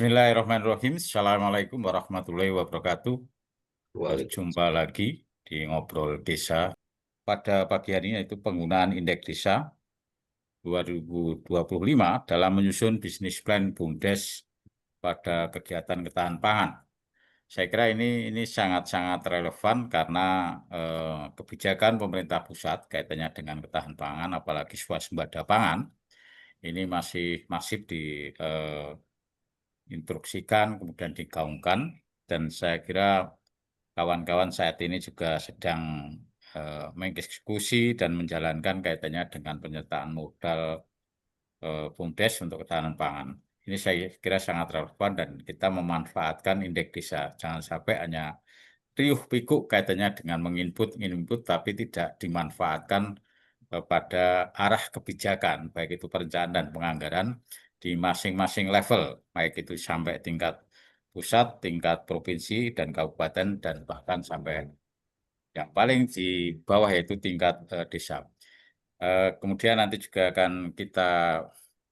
Bismillahirrahmanirrahim. Assalamualaikum warahmatullahi wabarakatuh. Berjumpa Waalaikumsalam. lagi di Ngobrol Desa. Pada pagi hari ini yaitu penggunaan Indeks Desa 2025 dalam menyusun bisnis plan BUMDes pada kegiatan ketahanan pangan. Saya kira ini sangat-sangat relevan karena kebijakan pemerintah pusat kaitannya dengan ketahanan pangan, apalagi swasembada pangan, ini masih masif diinstruksikan, kemudian digaungkan, dan saya kira kawan-kawan saat ini juga sedang mengeksekusi dan menjalankan kaitannya dengan penyertaan modal BUMDes untuk ketahanan pangan. Ini saya kira sangat relevan dan kita memanfaatkan Indeks Desa. Jangan sampai hanya riuh pikuk kaitannya dengan menginput tapi tidak dimanfaatkan pada arah kebijakan, baik itu perencanaan dan penganggaran di masing-masing level, baik itu sampai tingkat pusat, tingkat provinsi dan kabupaten, dan bahkan sampai yang paling di bawah yaitu tingkat desa. Kemudian nanti juga akan kita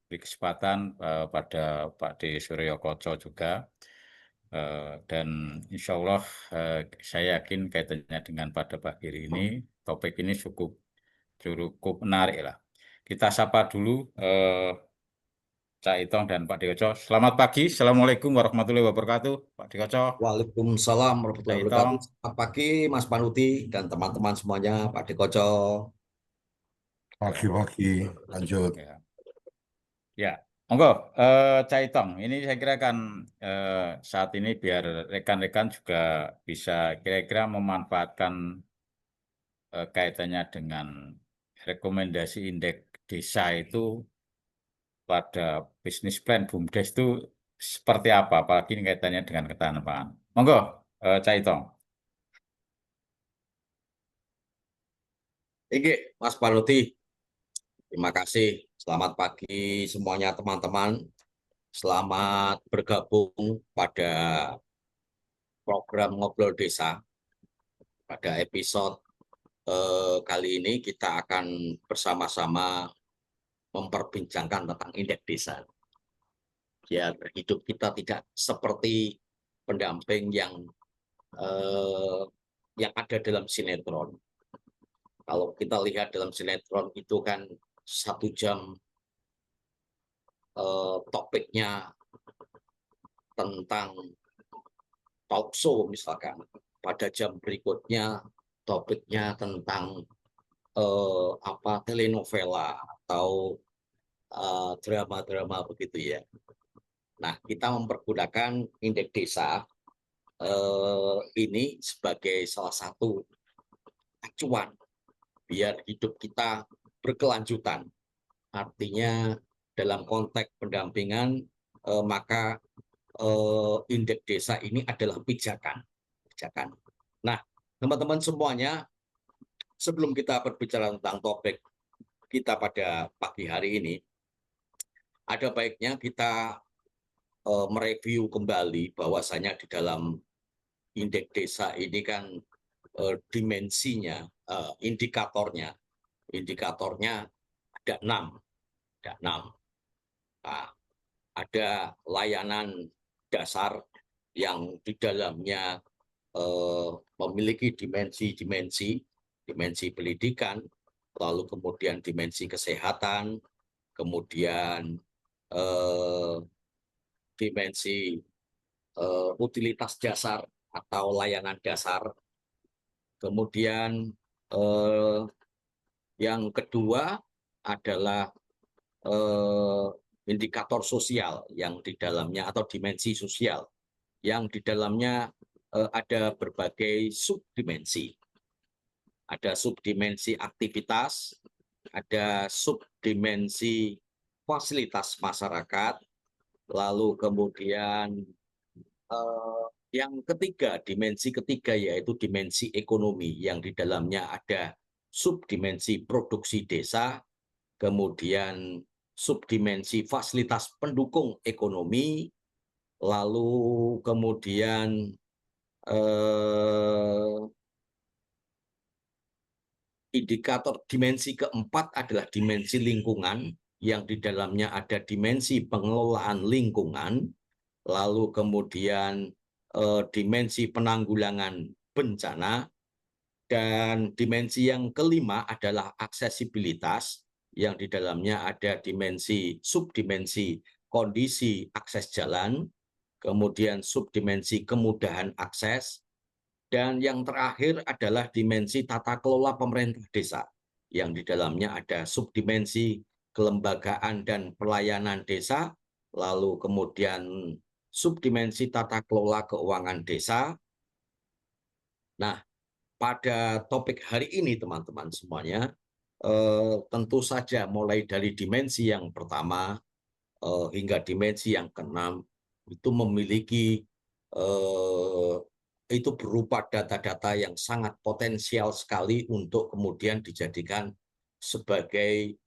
beri kesempatan pada Pak D. Suryo Koco juga, dan insya Allah saya yakin kaitannya dengan pada pagi ini, topik ini cukup menarik lah. Kita sapa dulu Cak Itong dan Pak Dekoco. Selamat pagi, Assalamualaikum warahmatullahi wabarakatuh, Pak Dekoco. Waalaikumsalam Cak warahmatullahi Itong. wabarakatuh. Selamat pagi Mas Panuti dan teman-teman semuanya, Pak Dekoco. Pagi-pagi, lanjut. Ya, monggo, Cak Itong. Ini saya kira kan saat ini biar rekan-rekan juga bisa kira-kira memanfaatkan kaitannya dengan rekomendasi Indeks Desa itu pada bisnis plan BUMDes itu seperti apa, apalagi ini kaitannya dengan ketahanan pangan. Monggo, Cak Itong. Oke, Mas Panuti. Terima kasih. Selamat pagi semuanya teman-teman. Selamat bergabung pada program Ngobrol Desa. Pada episode kali ini kita akan bersama-sama memperbincangkan tentang Indeks Desa. Biar hidup kita tidak seperti pendamping yang ada dalam sinetron. Kalau kita lihat dalam sinetron itu kan 1 jam topiknya tentang talk show misalkan. Pada jam berikutnya topiknya tentang telenovela atau drama-drama begitu ya. Nah, kita mempergunakan Indeks Desa ini sebagai salah satu acuan biar hidup kita berkelanjutan. Artinya dalam konteks pendampingan maka Indeks Desa ini adalah pijakan. Nah, teman-teman semuanya, sebelum kita berbicara tentang topik kita pada pagi hari ini, ada baiknya kita mereview kembali bahwasanya di dalam Indeks Desa ini kan dimensinya, indikatornya ada 6. Nah, ada layanan dasar yang di dalamnya memiliki dimensi pendidikan, lalu kemudian dimensi kesehatan, kemudian dimensi utilitas dasar atau layanan dasar. Kemudian yang kedua adalah indikator sosial yang di dalamnya atau dimensi sosial yang di dalamnya ada berbagai subdimensi. Ada subdimensi aktivitas, ada subdimensi fasilitas masyarakat, lalu kemudian yang ketiga, dimensi ketiga yaitu dimensi ekonomi yang di dalamnya ada subdimensi produksi desa, kemudian subdimensi fasilitas pendukung ekonomi, lalu kemudian indikator dimensi keempat adalah dimensi lingkungan yang di dalamnya ada dimensi pengelolaan lingkungan, lalu kemudian dimensi penanggulangan bencana, dan dimensi yang kelima adalah aksesibilitas, yang di dalamnya ada dimensi subdimensi kondisi akses jalan, kemudian subdimensi kemudahan akses, dan yang terakhir adalah dimensi tata kelola pemerintah desa, yang di dalamnya ada subdimensi kelembagaan dan pelayanan desa, lalu kemudian subdimensi tata kelola keuangan desa. Nah, pada topik hari ini teman-teman semuanya, tentu saja mulai dari dimensi yang pertama hingga dimensi yang keenam itu memiliki itu berupa data-data yang sangat potensial sekali untuk kemudian dijadikan sebagai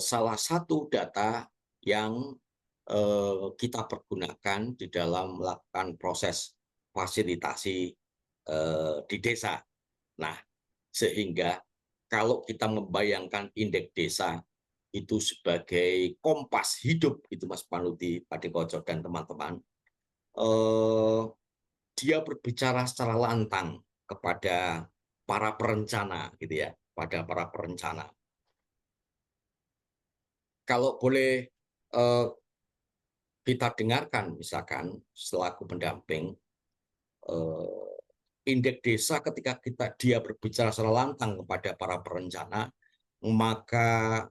salah satu data yang kita pergunakan di dalam melakukan proses fasilitasi di desa. Nah, sehingga kalau kita membayangkan indeks desa itu sebagai kompas hidup, itu Mas Panuti, Pak Dikoco, dan teman-teman, dia berbicara secara lantang kepada para perencana, gitu ya, pada para perencana. Kalau boleh kita dengarkan, misalkan selaku pendamping, indeks desa ketika dia berbicara secara lantang kepada para perencana, maka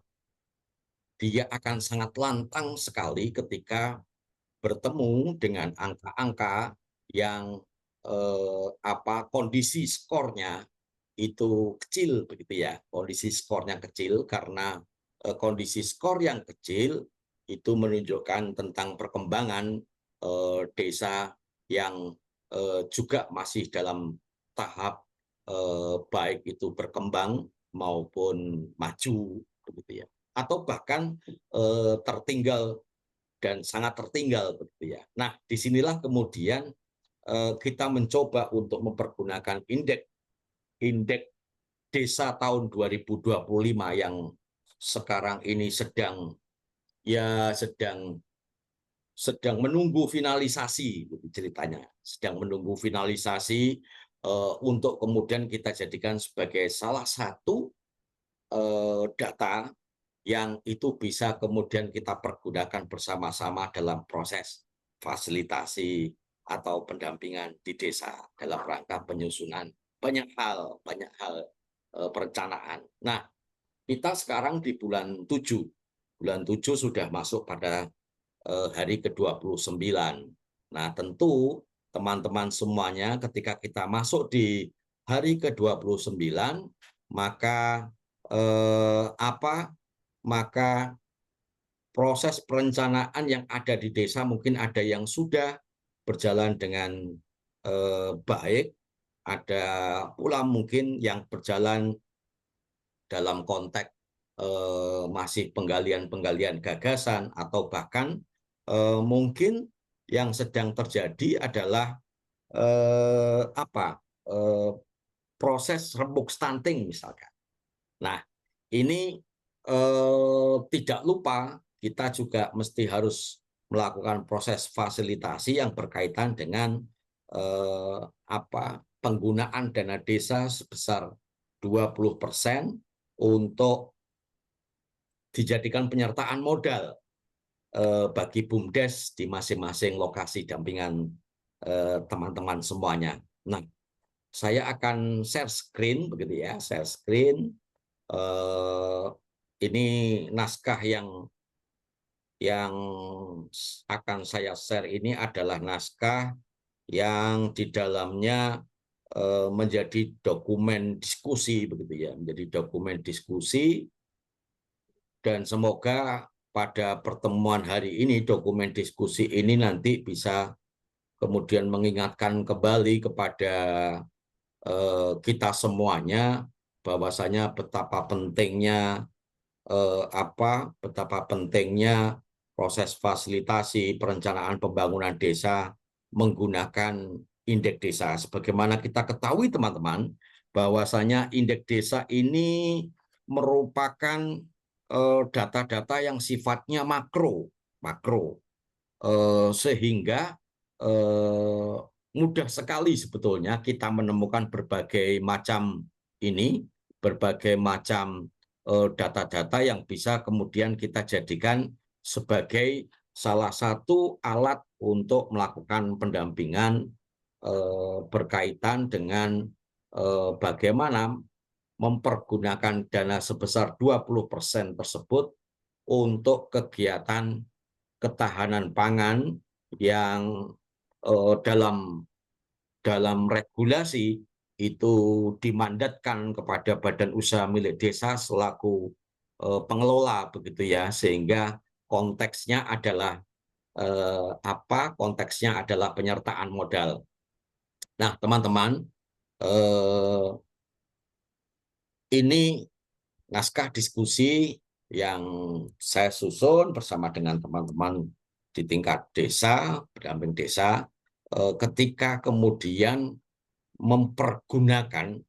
dia akan sangat lantang sekali ketika bertemu dengan angka-angka yang kondisi skornya itu kecil, begitu ya. Kondisi skornya kecil karena kondisi skor yang kecil itu menunjukkan tentang perkembangan desa yang juga masih dalam tahap baik itu berkembang maupun maju, begitu ya. Atau bahkan tertinggal dan sangat tertinggal, begitu ya. Nah, disinilah kemudian kita mencoba untuk mempergunakan indeks desa tahun 2025 yang sekarang ini sedang menunggu finalisasi, ceritanya, sedang menunggu finalisasi untuk kemudian kita jadikan sebagai salah satu data yang itu bisa kemudian kita pergunakan bersama-sama dalam proses fasilitasi atau pendampingan di desa dalam rangka penyusunan banyak hal perencanaan. Nah, kita sekarang di bulan 7. Bulan 7 sudah masuk pada hari ke-29. Nah, tentu teman-teman semuanya ketika kita masuk di hari ke-29, maka maka proses perencanaan yang ada di desa mungkin ada yang sudah berjalan dengan baik, ada pula mungkin yang berjalan dalam konteks masih penggalian gagasan, atau bahkan mungkin yang sedang terjadi adalah proses rembuk stunting misalkan. Nah, ini tidak lupa kita juga mesti harus melakukan proses fasilitasi yang berkaitan dengan penggunaan dana desa sebesar 20% untuk dijadikan penyertaan modal bagi BUMDes di masing-masing lokasi dampingan teman-teman semuanya. Nah, saya akan share screen, begitu ya, share screen. Ini naskah yang akan saya share ini adalah naskah yang di dalamnya menjadi dokumen diskusi, begitu ya, menjadi dokumen diskusi, dan semoga pada pertemuan hari ini dokumen diskusi ini nanti bisa kemudian mengingatkan kembali kepada kita semuanya bahwasanya betapa pentingnya proses fasilitasi perencanaan pembangunan desa menggunakan indeks desa. Sebagaimana kita ketahui teman-teman, bahwasanya indeks desa ini merupakan data-data yang sifatnya makro. sehingga mudah sekali sebetulnya kita menemukan berbagai macam data-data yang bisa kemudian kita jadikan sebagai salah satu alat untuk melakukan pendampingan berkaitan dengan bagaimana mempergunakan dana sebesar 20% tersebut untuk kegiatan ketahanan pangan yang dalam regulasi itu dimandatkan kepada badan usaha milik desa selaku pengelola begitu ya, sehingga konteksnya adalah konteksnya adalah penyertaan modal. Nah, teman-teman, ini naskah diskusi yang saya susun bersama dengan teman-teman di tingkat desa, pendamping desa, ketika kemudian mempergunakan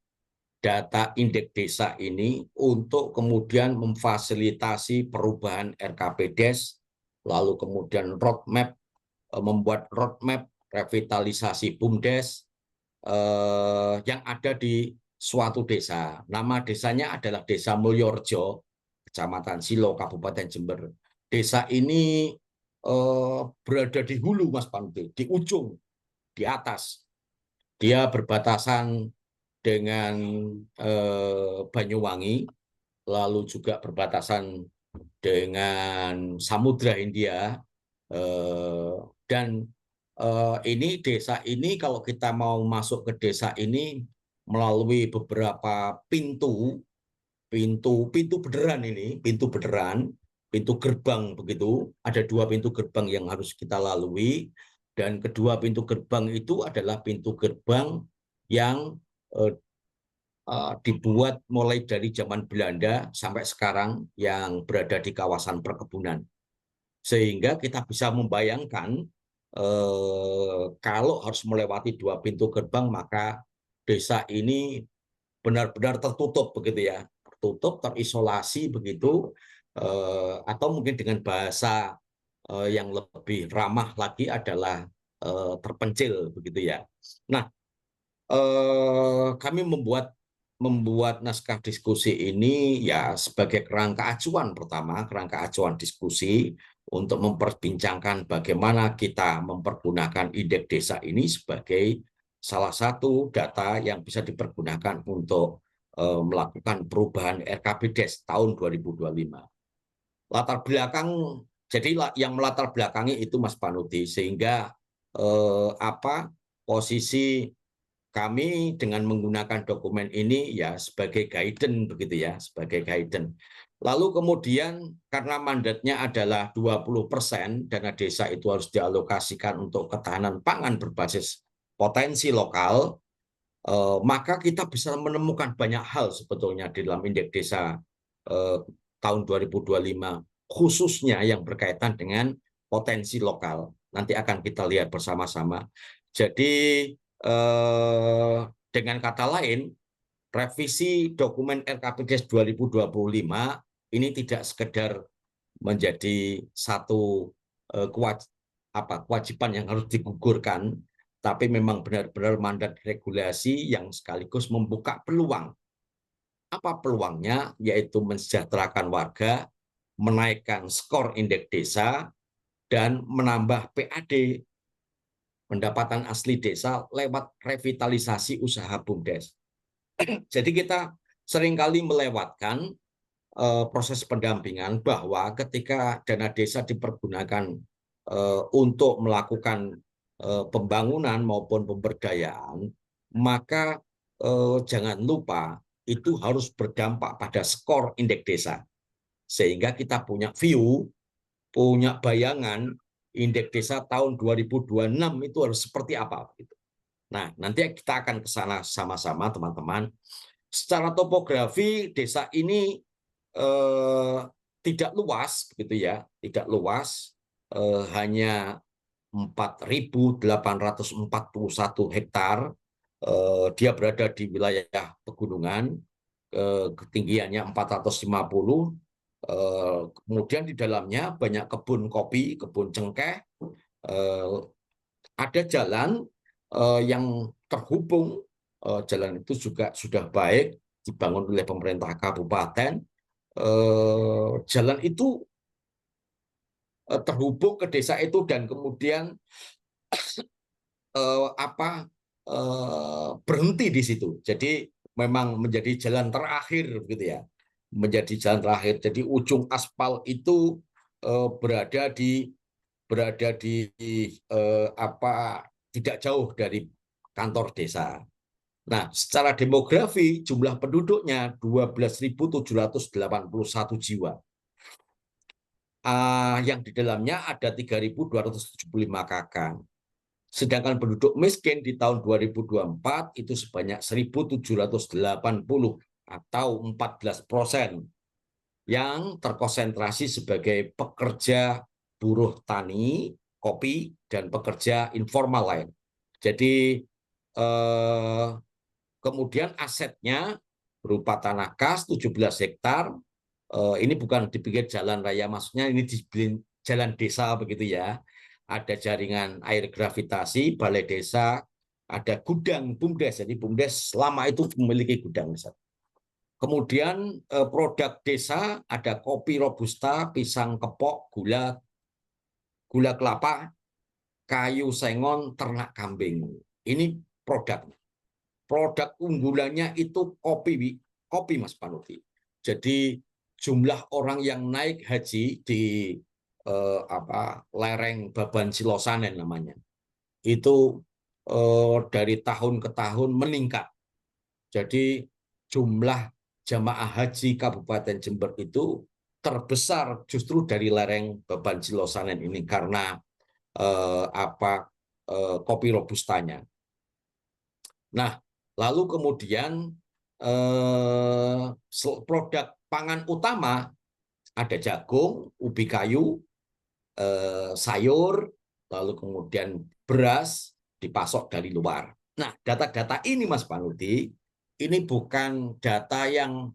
data indeks desa ini untuk kemudian memfasilitasi perubahan RKPDes, lalu kemudian membuat roadmap revitalisasi BUMDes yang ada di suatu desa. Nama desanya adalah Desa Mulyorejo, Kecamatan Silo, Kabupaten Jember. Desa ini berada di hulu, Mas Pandu, di ujung, di atas. Dia berbatasan dengan Banyuwangi, lalu juga berbatasan dengan Samudra Hindia, dan desa ini kalau kita mau masuk ke desa ini melalui beberapa pintu beneran, pintu gerbang begitu. Ada 2 pintu gerbang yang harus kita lalui, dan kedua pintu gerbang itu adalah pintu gerbang yang dibuat mulai dari zaman Belanda sampai sekarang yang berada di kawasan perkebunan. Sehingga kita bisa membayangkan kalau harus melewati 2 pintu gerbang, maka desa ini benar-benar tertutup begitu ya, tertutup, terisolasi begitu, atau mungkin dengan bahasa yang lebih ramah lagi adalah terpencil begitu ya. Nah, kami membuat naskah diskusi ini ya sebagai kerangka acuan pertama, kerangka acuan diskusi untuk memperbincangkan bagaimana kita mempergunakan indeks desa ini sebagai salah satu data yang bisa dipergunakan untuk melakukan perubahan RKPDes tahun 2025. Latar belakang, jadi yang melatar belakangi itu Mas Panuti, sehingga posisi kami dengan menggunakan dokumen ini ya sebagai guidance begitu ya, sebagai guidance. Lalu kemudian karena mandatnya adalah 20% dana desa itu harus dialokasikan untuk ketahanan pangan berbasis potensi lokal, maka kita bisa menemukan banyak hal sebetulnya di dalam indeks desa tahun 2025, khususnya yang berkaitan dengan potensi lokal. Nanti akan kita lihat bersama-sama. Jadi dengan kata lain, revisi dokumen RKPDes 2025 ini tidak sekedar menjadi satu kewajiban yang harus digugurkan, tapi memang benar-benar mandat regulasi yang sekaligus membuka peluang. Apa peluangnya? Yaitu mensejahterakan warga, menaikkan skor indeks desa, dan menambah PAD, pendapatan asli desa, lewat revitalisasi usaha BUMDes. Jadi kita seringkali melewatkan proses pendampingan bahwa ketika dana desa dipergunakan untuk melakukan pembangunan maupun pemberdayaan, maka jangan lupa itu harus berdampak pada skor indeks desa. Sehingga kita punya view, punya bayangan indeks desa tahun 2026 itu harus seperti apa. Nah, nanti kita akan ke sana sama-sama teman-teman. Secara topografi desa ini tidak luas begitu ya, tidak luas, hanya 4.841 hektar. Dia berada di wilayah pegunungan, ketinggiannya 450, Kemudian di dalamnya banyak kebun kopi, kebun cengkeh, ada jalan yang terhubung. Jalan itu juga sudah baik dibangun oleh pemerintah kabupaten. Jalan itu terhubung ke desa itu dan kemudian berhenti di situ. Jadi memang menjadi jalan terakhir gitu ya, menjadi jalan terakhir. Jadi ujung aspal itu berada di tidak jauh dari kantor desa. Nah, secara demografi jumlah penduduknya 12.781 jiwa. Yang di dalamnya ada 3.275 kakak. Sedangkan penduduk miskin di tahun 2024 itu sebanyak 1.780 atau 14% yang terkonsentrasi sebagai pekerja buruh tani, kopi, dan pekerja informal lain. Jadi kemudian asetnya berupa tanah kas 17 hektar. Ini bukan di pinggir jalan raya, maksudnya ini di jalan desa begitu ya. Ada jaringan air gravitasi, balai desa, ada gudang BUMDes. Jadi BUMDes selama itu memiliki gudang. Kemudian produk desa ada kopi robusta, pisang kepok, gula kelapa, kayu sengon, ternak kambing. Ini produk. Produk unggulannya itu kopi Mas Panuti. Jadi jumlah orang yang naik haji di lereng Baban Silosanen namanya itu dari tahun ke tahun meningkat. Jadi jumlah jamaah haji Kabupaten Jember itu terbesar justru dari lereng Baban Silosanen ini karena kopi robustanya. Nah, lalu kemudian produk pangan utama ada jagung, ubi kayu, sayur, lalu kemudian beras dipasok dari luar. Nah, data-data ini Mas Panuti, ini bukan data yang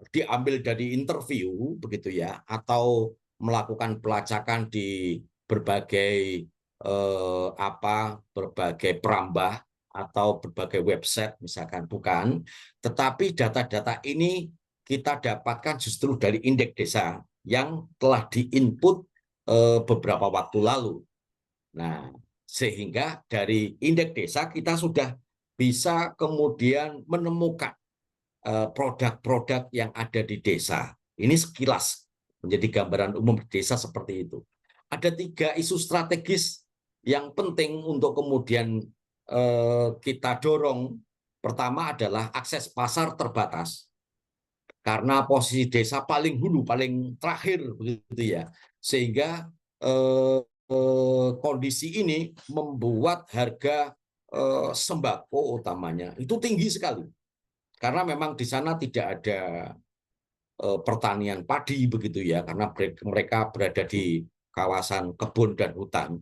diambil dari interview begitu ya, atau melakukan pelacakan di berbagai berbagai perambah atau berbagai website misalkan, bukan, tetapi data-data ini kita dapatkan justru dari indeks desa yang telah diinput beberapa waktu lalu. Nah, sehingga dari indeks desa kita sudah bisa kemudian menemukan produk-produk yang ada di desa. Ini sekilas menjadi gambaran umum di desa seperti itu. Ada 3 isu strategis yang penting untuk kemudian kita dorong. Pertama adalah akses pasar terbatas. Karena posisi desa paling hulu, paling terakhir begitu ya. Sehingga kondisi ini membuat harga sembako utamanya itu tinggi sekali. Karena memang di sana tidak ada pertanian padi begitu ya, karena mereka berada di kawasan kebun dan hutan.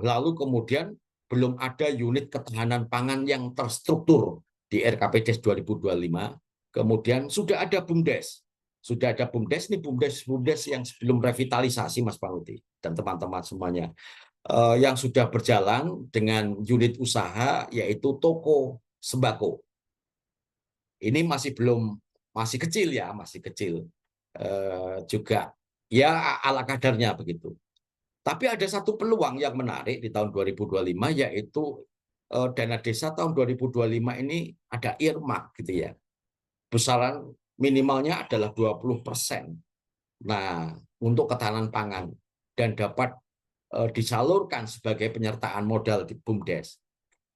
Lalu kemudian belum ada unit ketahanan pangan yang terstruktur di RKPDes 2025. Kemudian sudah ada BUMDes. Sudah ada BUMDes, ini BUMDes yang sebelum revitalisasi Mas Panuti dan teman-teman semuanya. Yang sudah berjalan dengan unit usaha yaitu toko sembako. Ini masih kecil ya, masih kecil juga ya ala kadarnya begitu. Tapi ada satu peluang yang menarik di tahun 2025 yaitu dana desa tahun 2025 ini ada earmark gitu ya. Besaran minimalnya adalah 20%. Nah, untuk ketahanan pangan dan dapat disalurkan sebagai penyertaan modal di BUMDes.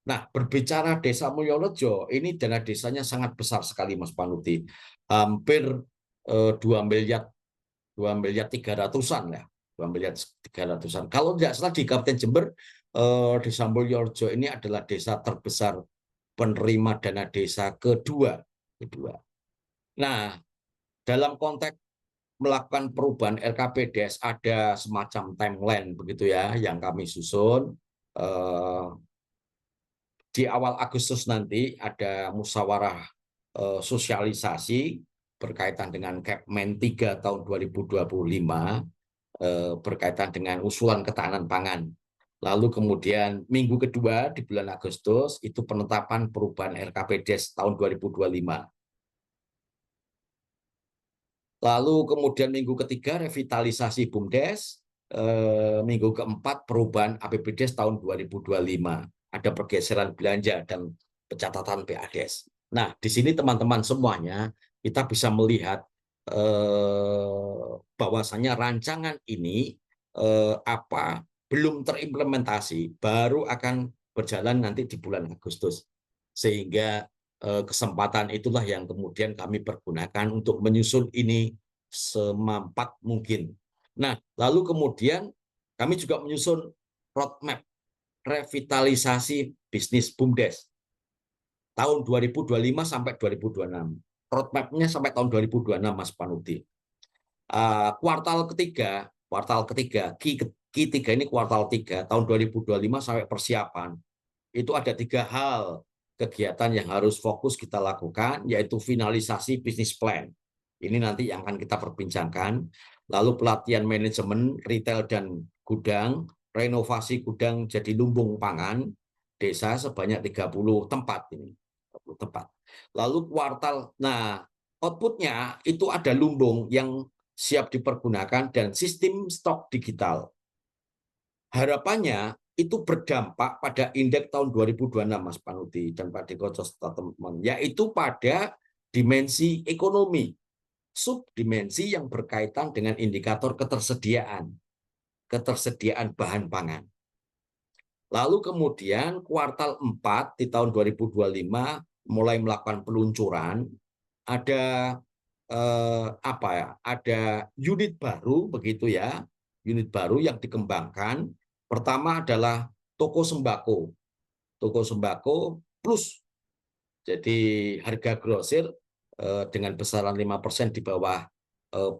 Nah, berbicara Desa Mulyorejo, ini dana desanya sangat besar sekali Mas Panuti. Hampir 2 miliar 300-an ya. 2 miliar 300-an. Kalau tidak salah di Kabupaten Jember, Desa Mulyorejo ini adalah desa terbesar penerima dana desa kedua. Nah, dalam konteks melakukan perubahan RKPDes ada semacam timeline begitu ya yang kami susun. Di awal Agustus nanti ada musyawarah sosialisasi berkaitan dengan Kepmen 3 tahun 2025 berkaitan dengan usulan ketahanan pangan. Lalu kemudian minggu kedua di bulan Agustus itu penetapan perubahan RKPDes tahun 2025. Lalu kemudian minggu ketiga revitalisasi BUMDes, minggu keempat perubahan APBDes tahun 2025. Ada pergeseran belanja dan pencatatan PADes. Nah, di sini teman-teman semuanya kita bisa melihat bahwasannya rancangan ini belum terimplementasi, baru akan berjalan nanti di bulan Agustus. Sehingga kesempatan itulah yang kemudian kami pergunakan untuk menyusun ini semampat mungkin. Nah, lalu kemudian kami juga menyusun roadmap revitalisasi bisnis BUMDes tahun 2025 sampai 2026. Roadmap-nya sampai tahun 2026, Mas Panuti. Kuartal ketiga, Q3 ini kuartal 3 tahun 2025 sampai persiapan. Itu ada 3 hal kegiatan yang harus fokus kita lakukan, yaitu finalisasi bisnis plan. Ini nanti yang akan kita perbincangkan. Lalu pelatihan manajemen retail dan gudang, renovasi gudang jadi lumbung pangan desa sebanyak 30 tempat ini. 30 tempat. Lalu kuartal, nah outputnya itu ada lumbung yang siap dipergunakan dan sistem stok digital. Harapannya itu berdampak pada indeks tahun 2026, Mas Panuti dan Pak Deko teman-teman, yaitu pada dimensi ekonomi, subdimensi yang berkaitan dengan indikator ketersediaan bahan pangan. Lalu kemudian kuartal 4 di tahun 2025 mulai melakukan peluncuran, ada ada unit baru begitu ya, unit baru yang dikembangkan. Pertama adalah toko sembako plus, jadi harga grosir dengan besaran 5% di bawah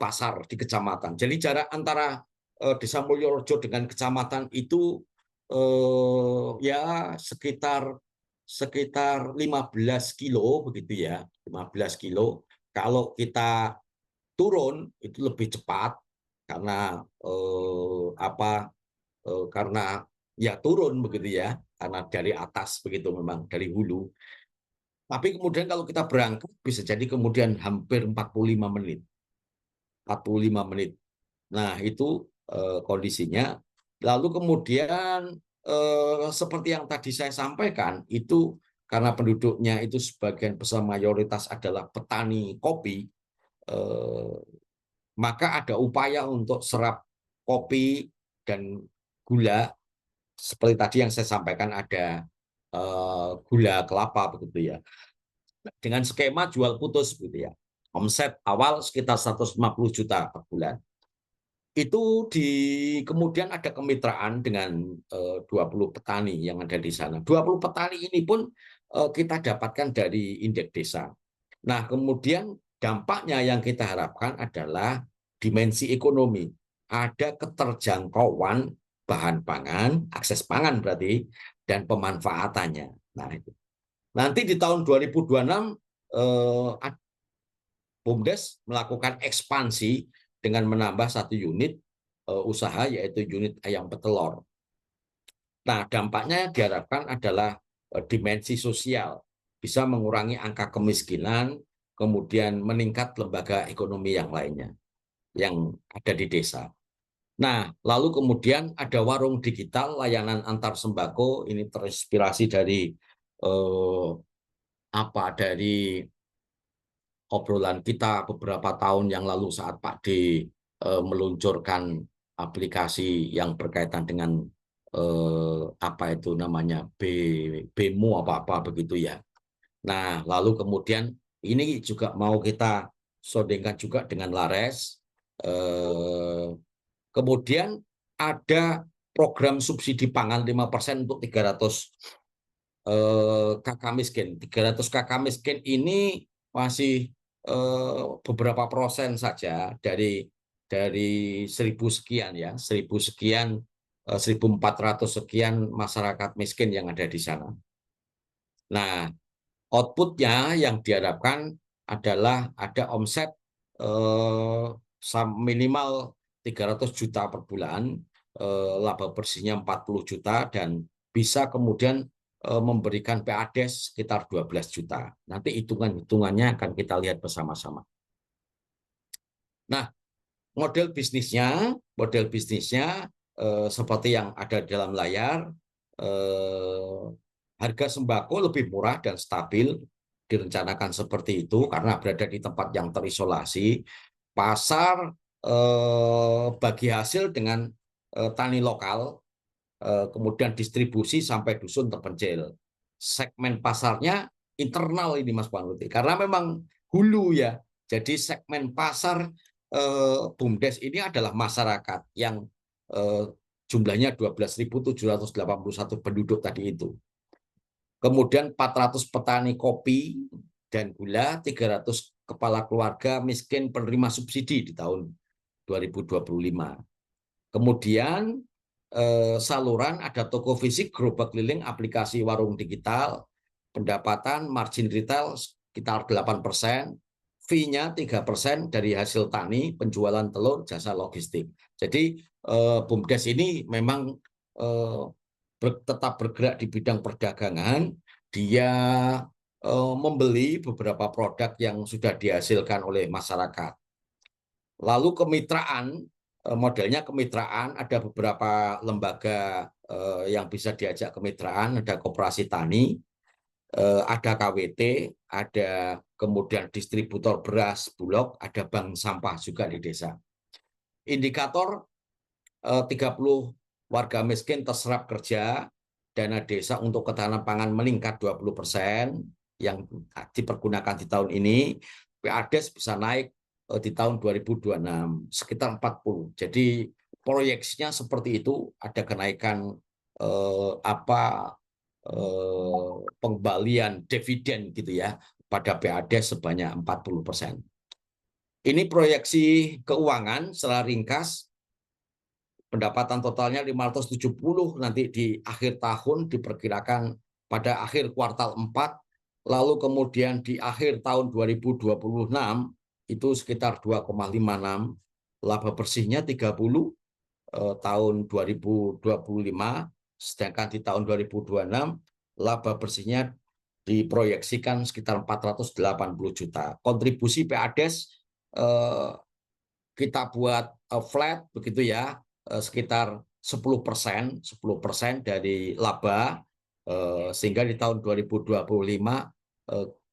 pasar di kecamatan. Jadi jarak antara Desa Mulyorejo dengan kecamatan itu ya sekitar 15 kilo begitu ya, 15 kilo. Kalau kita turun itu lebih cepat karena karena ya turun begitu ya, karena dari atas begitu, memang dari hulu. Tapi kemudian kalau kita berangkat bisa jadi kemudian hampir 45 menit. 45 menit. Nah, itu kondisinya. Lalu kemudian seperti yang tadi saya sampaikan, itu karena penduduknya itu sebagian besar mayoritas adalah petani kopi, maka ada upaya untuk serap kopi dan gula, seperti tadi yang saya sampaikan ada gula kelapa begitu ya, dengan skema jual putus begitu ya. Omset awal sekitar 150 juta per bulan. Itu kemudian ada kemitraan dengan 20 petani yang ada di sana. 20 petani ini pun kita dapatkan dari indeks desa. Nah, kemudian dampaknya yang kita harapkan adalah dimensi ekonomi. Ada keterjangkauan bahan pangan, akses pangan berarti, dan pemanfaatannya. Nah, itu. Nanti di tahun 2026 BUMDes melakukan ekspansi dengan menambah 1 unit usaha, yaitu unit ayam petelur. Nah, dampaknya diharapkan adalah dimensi sosial, bisa mengurangi angka kemiskinan, kemudian meningkat lembaga ekonomi yang lainnya yang ada di desa. Nah, lalu kemudian ada warung digital layanan antar sembako, ini terinspirasi dari dari obrolan kita beberapa tahun yang lalu saat Pak D meluncurkan aplikasi yang berkaitan dengan itu namanya BEMO apa begitu ya. Nah, lalu kemudian ini juga mau kita sodengkan juga dengan Lares. Kemudian ada program subsidi pangan 5% untuk 300 kakak miskin. 300 kakak miskin ini masih beberapa persen saja dari 1.000 sekian ya, 1.000 sekian, 1.400 sekian masyarakat miskin yang ada di sana. Nah, outputnya yang diharapkan adalah ada omset minimal 300 juta per bulan, laba bersihnya 40 juta, dan bisa kemudian memberikan PADES sekitar 12 juta. Nanti hitungannya akan kita lihat bersama-sama. Nah, model bisnisnya seperti yang ada dalam layar, harga sembako lebih murah dan stabil, direncanakan seperti itu karena berada di tempat yang terisolasi. Pasar bagi hasil dengan tani lokal, kemudian distribusi sampai dusun terpencil. Segmen pasarnya internal ini Mas Panuti, karena memang hulu ya. Jadi segmen pasar BUMDes ini adalah masyarakat yang jumlahnya 12.781 penduduk tadi itu. Kemudian 400 petani kopi dan gula, 300 kepala keluarga miskin penerima subsidi di tahun 2025. Kemudian saluran ada toko fisik, gerobak keliling, aplikasi warung digital, pendapatan margin retail sekitar 8%, fee-nya 3% dari hasil tani, penjualan telur, jasa logistik. Jadi BUMDes ini memang tetap bergerak di bidang perdagangan. Dia membeli beberapa produk yang sudah dihasilkan oleh masyarakat. Lalu kemitraan, modelnya kemitraan, ada beberapa lembaga yang bisa diajak kemitraan, ada koperasi tani, ada KWT, ada kemudian distributor beras Bulog, ada bank sampah juga di desa. Indikator 30 warga miskin terserap kerja, dana desa untuk ketahanan pangan meningkat 20% yang dipergunakan di tahun ini, PADES bisa naik di tahun 2026 sekitar 40. Jadi proyeksinya seperti itu, ada kenaikan pengembalian dividen gitu ya pada PADES sebanyak 40%. Ini proyeksi keuangan secara ringkas. Pendapatan totalnya 570 nanti di akhir tahun, diperkirakan pada akhir kuartal 4, lalu kemudian di akhir tahun 2026 itu sekitar 2,56, laba bersihnya 30 tahun 2025, sedangkan di tahun 2026 laba bersihnya diproyeksikan sekitar 480 juta. Kontribusi PADES kita buat flat begitu ya, sekitar 10% dari laba, sehingga di tahun 2025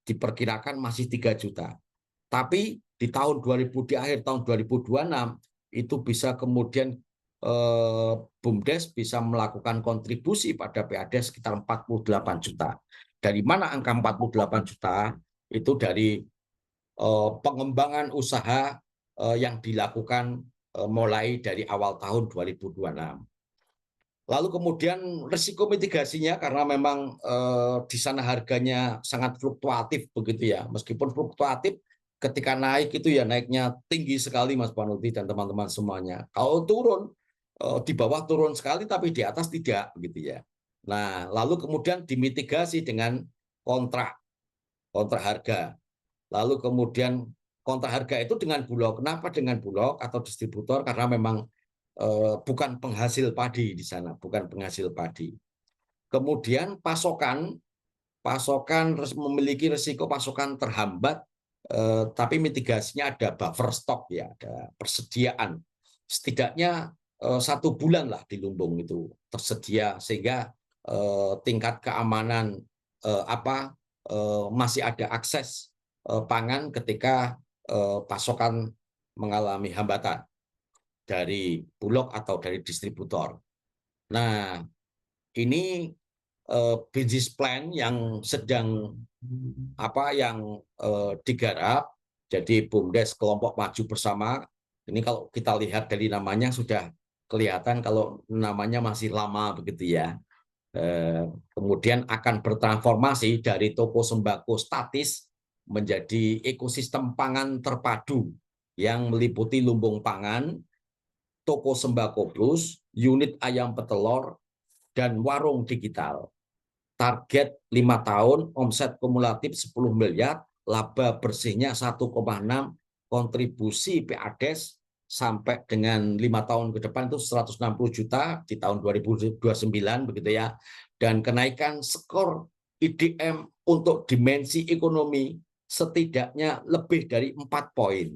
diperkirakan masih 3 juta. Tapi di akhir tahun 2026 itu bisa kemudian BUMDes bisa melakukan kontribusi pada PADES sekitar 48 juta. Dari mana angka 48 juta? Itu dari pengembangan usaha yang dilakukan mulai dari awal tahun 2026. Lalu kemudian risiko mitigasinya, karena memang di sana harganya sangat fluktuatif begitu ya. Meskipun fluktuatif, ketika naik itu ya naiknya tinggi sekali Mas Panuti dan teman-teman semuanya. Kalau turun, di bawah turun sekali tapi di atas tidak begitu ya. Nah, lalu kemudian dimitigasi dengan kontrak harga. Lalu kemudian kontrak harga itu dengan Bulog. Kenapa dengan Bulog atau distributor? Karena memang bukan penghasil padi di sana, bukan penghasil padi. Kemudian pasokan memiliki risiko pasokan terhambat, tapi mitigasinya ada buffer stok ya, ada persediaan. Setidaknya 1 bulan lah di lumbung itu tersedia, sehingga tingkat keamanan masih ada akses pangan ketika pasokan mengalami hambatan dari Bulog atau dari distributor. Nah, ini business plan yang sedang digarap. Jadi BUMDes Kelompok Maju Bersama. Ini kalau kita lihat dari namanya sudah kelihatan kalau namanya masih lama begitu ya. Kemudian akan bertransformasi dari toko sembako statis menjadi ekosistem pangan terpadu yang meliputi lumbung pangan, toko sembako plus, unit ayam petelur, dan warung digital. Target 5 tahun, omset kumulatif 10 miliar, laba bersihnya 1,6, kontribusi PADES sampai dengan 5 tahun ke depan itu 160 juta di tahun 2029 begitu ya. Dan kenaikan skor IDM untuk dimensi ekonomi setidaknya lebih dari 4 poin.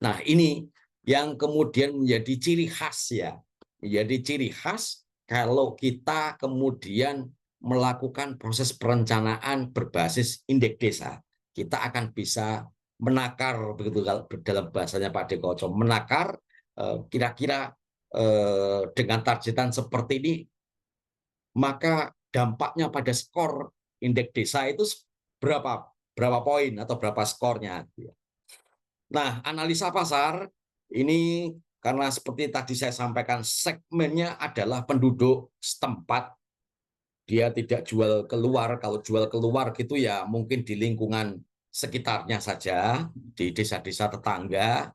Nah, ini yang kemudian menjadi ciri khas ya. Menjadi ciri khas kalau kita kemudian melakukan proses perencanaan berbasis indeks desa. Kita akan bisa menakar begitu kalau dalam bahasanya Pak Dekoco, menakar kira-kira dengan targetan seperti ini, maka dampaknya pada skor indeks desa itu berapa poin atau berapa skornya. Nah, analisa pasar ini karena seperti tadi saya sampaikan, segmennya adalah penduduk setempat, dia tidak jual keluar. Kalau jual keluar gitu ya mungkin di lingkungan sekitarnya saja, di desa-desa tetangga,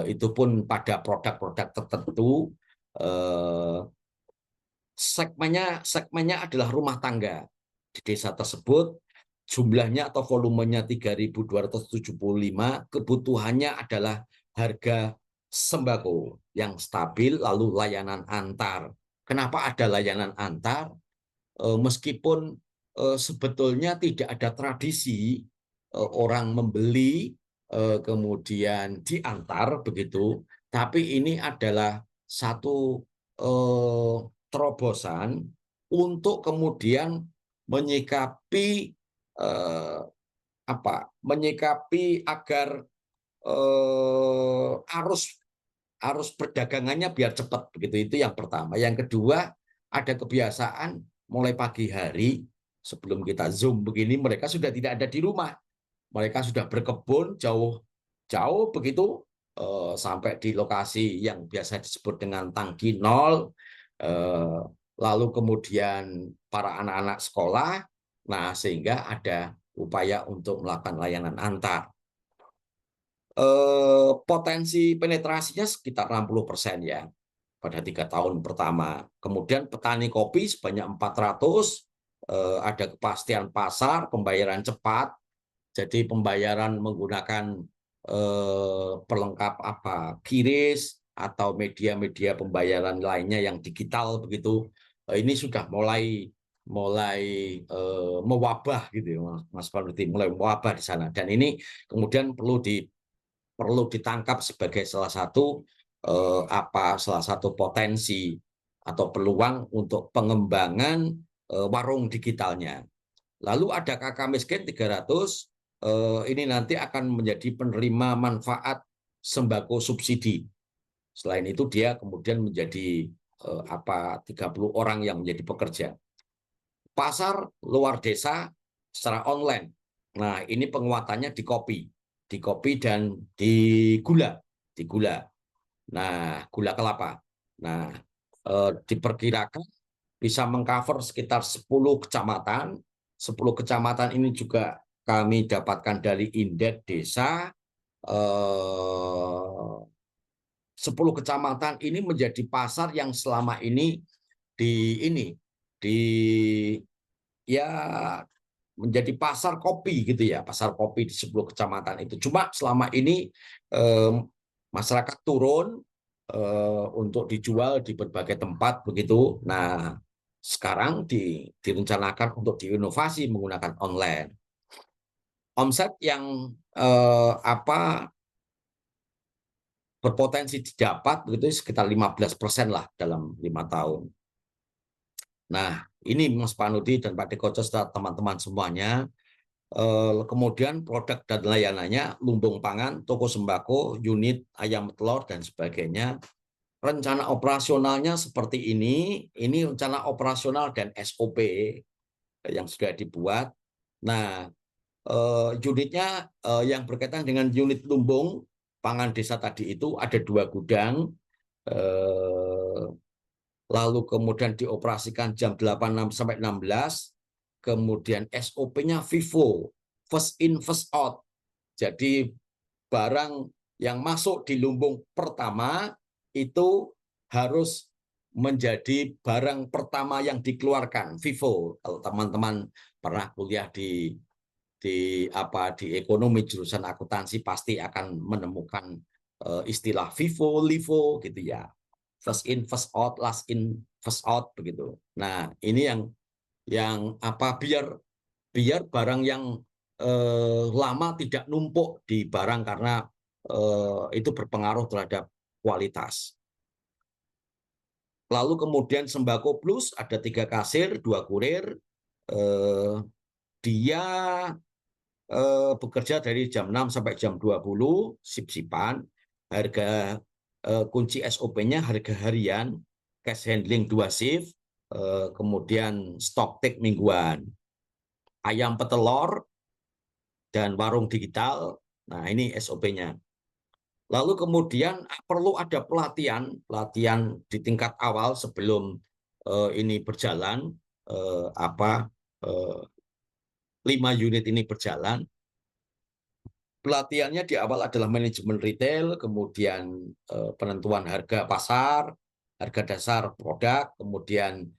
itu pun pada produk-produk tertentu. Segmennya adalah rumah tangga di desa tersebut, jumlahnya atau volumenya 3.275, kebutuhannya adalah harga sembako yang stabil, lalu layanan antar. Kenapa ada layanan antar? Meskipun sebetulnya tidak ada tradisi orang membeli kemudian diantar begitu, tapi ini adalah satu terobosan untuk kemudian menyikapi menyikapi agar arus perdagangannya biar cepat begitu. Itu yang pertama. Yang kedua, ada kebiasaan mulai pagi hari sebelum kita Zoom begini, mereka sudah tidak ada di rumah. Mereka sudah berkebun jauh begitu sampai di lokasi yang biasa disebut dengan tangki nol. Lalu kemudian para anak-anak sekolah, nah sehingga ada upaya untuk melakukan layanan antar. Potensi penetrasinya sekitar 60% ya pada 3 tahun pertama. Kemudian petani kopi sebanyak 400, ada kepastian pasar, pembayaran cepat, jadi pembayaran menggunakan pelengkap QRIS atau media-media pembayaran lainnya yang digital begitu. Ini sudah mulai mewabah gitu ya, Mas Panuti, mulai mewabah di sana. Dan ini kemudian perlu ditangkap sebagai salah satu potensi atau peluang untuk pengembangan warung digitalnya. Lalu ada kakak miskin 300, ini nanti akan menjadi penerima manfaat sembako subsidi. Selain itu dia kemudian menjadi 30 orang yang menjadi pekerja. Pasar luar desa secara online. Nah, ini penguatannya di kopi dan di gula, Nah, gula kelapa. Nah, diperkirakan bisa mengcover sekitar 10 kecamatan. 10 kecamatan ini juga kami dapatkan dari indeks desa. 10 kecamatan ini menjadi pasar yang selama ini ya menjadi pasar kopi gitu ya, pasar kopi di 10 kecamatan itu. Cuma selama ini masyarakat turun untuk dijual di berbagai tempat begitu. Nah, sekarang direncanakan untuk diinovasi menggunakan online. Omset yang berpotensi didapat begitu sekitar 15% lah dalam 5 tahun. Nah, ini Mas Panudi dan Pak Dekoco serta teman-teman semuanya. Kemudian produk dan layanannya, lumbung pangan, toko sembako, unit ayam telur, dan sebagainya. Rencana operasionalnya seperti ini rencana operasional dan SOP yang sudah dibuat. Nah, unitnya yang berkaitan dengan unit lumbung pangan desa tadi itu ada 2 gudang, lalu kemudian dioperasikan jam 8 sampai 16, kemudian SOP-nya FIFO, first in first out. Jadi barang yang masuk di lumbung pertama itu harus menjadi barang pertama yang dikeluarkan, FIFO. Kalau teman-teman pernah kuliah di di ekonomi jurusan akuntansi pasti akan menemukan istilah FIFO, LIFO gitu ya. First in, first out, last in, first out begitu. Nah, ini yang biar barang yang lama tidak numpuk di barang karena itu berpengaruh terhadap kualitas. Lalu kemudian Sembako Plus ada 3 kasir, 2 kurir. Dia bekerja dari jam 6 sampai jam 20, sip-sipan. Harga kunci SOP-nya harga harian, cash handling 2 shift, kemudian stock take mingguan. Ayam petelur dan warung digital. Nah, ini SOP-nya. Lalu kemudian perlu ada pelatihan di tingkat awal sebelum ini berjalan, 5 unit ini berjalan. Pelatihannya di awal adalah manajemen retail, kemudian penentuan harga pasar, harga dasar produk, kemudian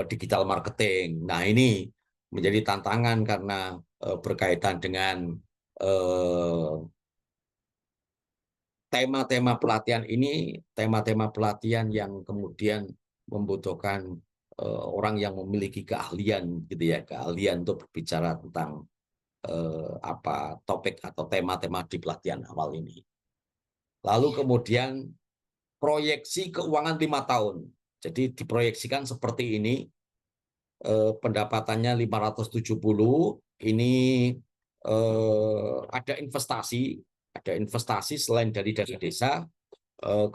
digital marketing. Nah, ini menjadi tantangan karena berkaitan dengan tema-tema pelatihan ini, tema-tema pelatihan yang kemudian membutuhkan orang yang memiliki keahlian gitu ya, keahlian untuk berbicara tentang topik atau tema-tema di pelatihan awal ini. Lalu kemudian proyeksi keuangan 5 tahun. Jadi diproyeksikan seperti ini, pendapatannya 570, ini ada investasi selain dari dana desa,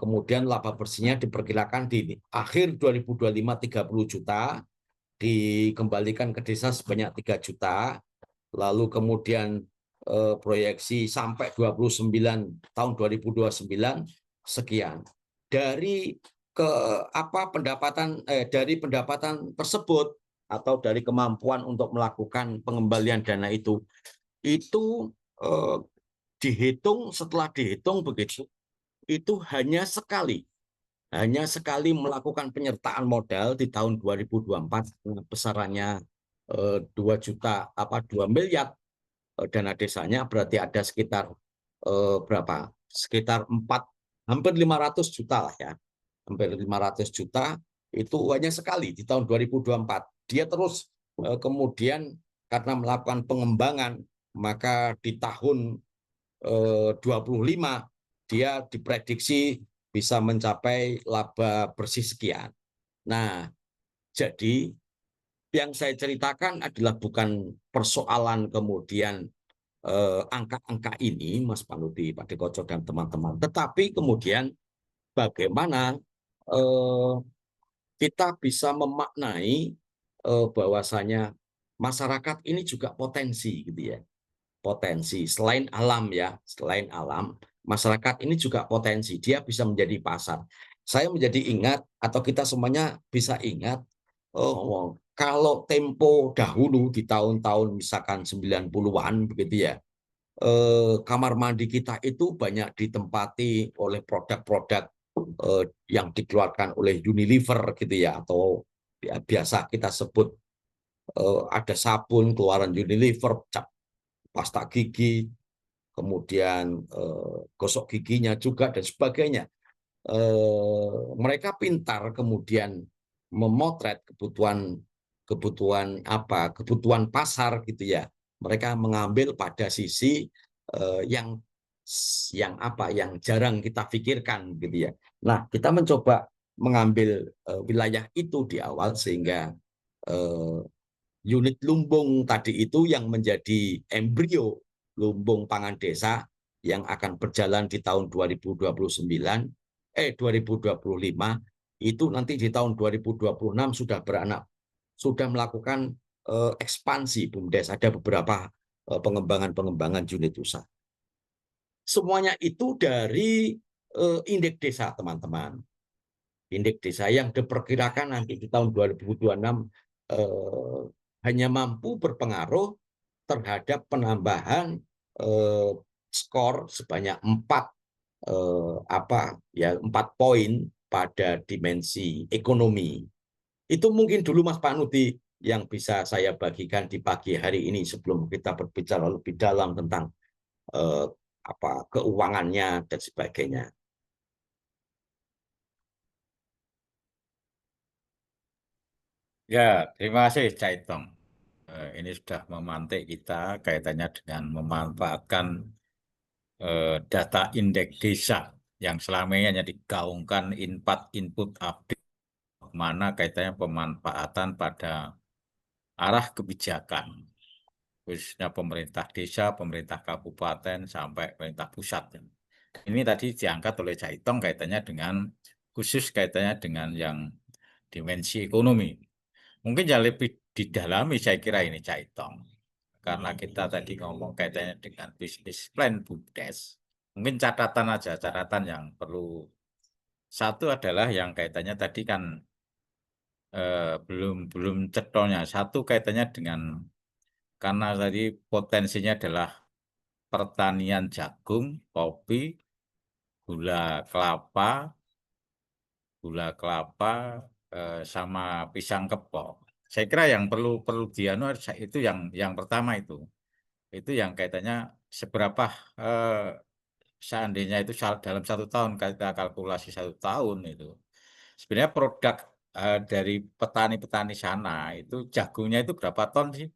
kemudian laba bersihnya diperkirakan di akhir 2025 30 juta, dikembalikan ke desa sebanyak 3 juta, lalu kemudian proyeksi sampai 29 tahun 2029 sekian. Dari dari pendapatan tersebut atau dari kemampuan untuk melakukan pengembalian dana itu setelah dihitung begitu, itu hanya sekali melakukan penyertaan modal di tahun 2024 besarannya 2 miliar dana desanya, berarti ada sekitar sekitar hampir 500 juta lah ya, hampir 500 juta itu hanya sekali di tahun 2024. Dia terus kemudian karena melakukan pengembangan, maka di tahun 25 dia diprediksi bisa mencapai laba bersih sekian. Nah, jadi yang saya ceritakan adalah bukan persoalan kemudian angka-angka ini, Mas Panudi, Pak Dekoco, dan teman-teman, tetapi kemudian bagaimana kita bisa memaknai bahwasanya masyarakat ini juga potensi gitu ya. Potensi selain alam ya, selain alam, masyarakat ini juga potensi, dia bisa menjadi pasar. Saya menjadi ingat atau kita semuanya bisa ingat kalau tempo dahulu di tahun-tahun misalkan 90-an begitu ya, kamar mandi kita itu banyak ditempati oleh produk-produk yang dikeluarkan oleh Unilever gitu ya, atau biasa kita sebut ada sabun keluaran Unilever, pasta gigi, kemudian gosok giginya juga dan sebagainya. Mereka pintar kemudian memotret kebutuhan pasar gitu ya. Mereka mengambil pada sisi yang jarang kita pikirkan gitu ya. Nah, kita mencoba mengambil wilayah itu di awal sehingga unit lumbung tadi itu yang menjadi embrio lumbung pangan desa yang akan berjalan di tahun 2025 itu nanti di tahun 2026 sudah melakukan ekspansi BUMDes, ada beberapa pengembangan unit usaha. Semuanya itu dari indeks desa, teman-teman. Indeks desa yang diperkirakan nanti di tahun 2026 hanya mampu berpengaruh terhadap penambahan skor sebanyak 4 poin pada dimensi ekonomi. Itu mungkin dulu Mas Panudi yang bisa saya bagikan di pagi hari ini sebelum kita berbicara lebih dalam tentang eh, keuangannya dan sebagainya. Ya, terima kasih Cak Itong. Ini sudah memantik kita kaitannya dengan memanfaatkan data indeks desa yang selama ini hanya digaungkan input update, mana kaitannya pemanfaatan pada arah kebijakan, khususnya pemerintah desa, pemerintah kabupaten, sampai pemerintah pusat. Ini tadi diangkat oleh Cak Itong kaitannya dengan khusus kaitannya dengan yang dimensi ekonomi. Mungkin yang lebih didalami saya kira ini Cak Itong. Karena kita tadi ngomong kaitannya dengan bisnis plan BUMDes. Mungkin catatan aja, catatan yang perlu. Satu adalah yang kaitannya tadi kan belum belum cetolnya. Satu kaitannya dengan karena tadi potensinya adalah pertanian jagung, kopi, gula kelapa, sama pisang kepok. Saya kira yang perlu perlu dianu itu yang pertama itu. Itu yang kaitannya seberapa seandainya itu dalam 1 tahun kita kalkulasi 1 tahun itu. Sebenarnya produk dari petani-petani sana itu jagungnya itu berapa ton sih?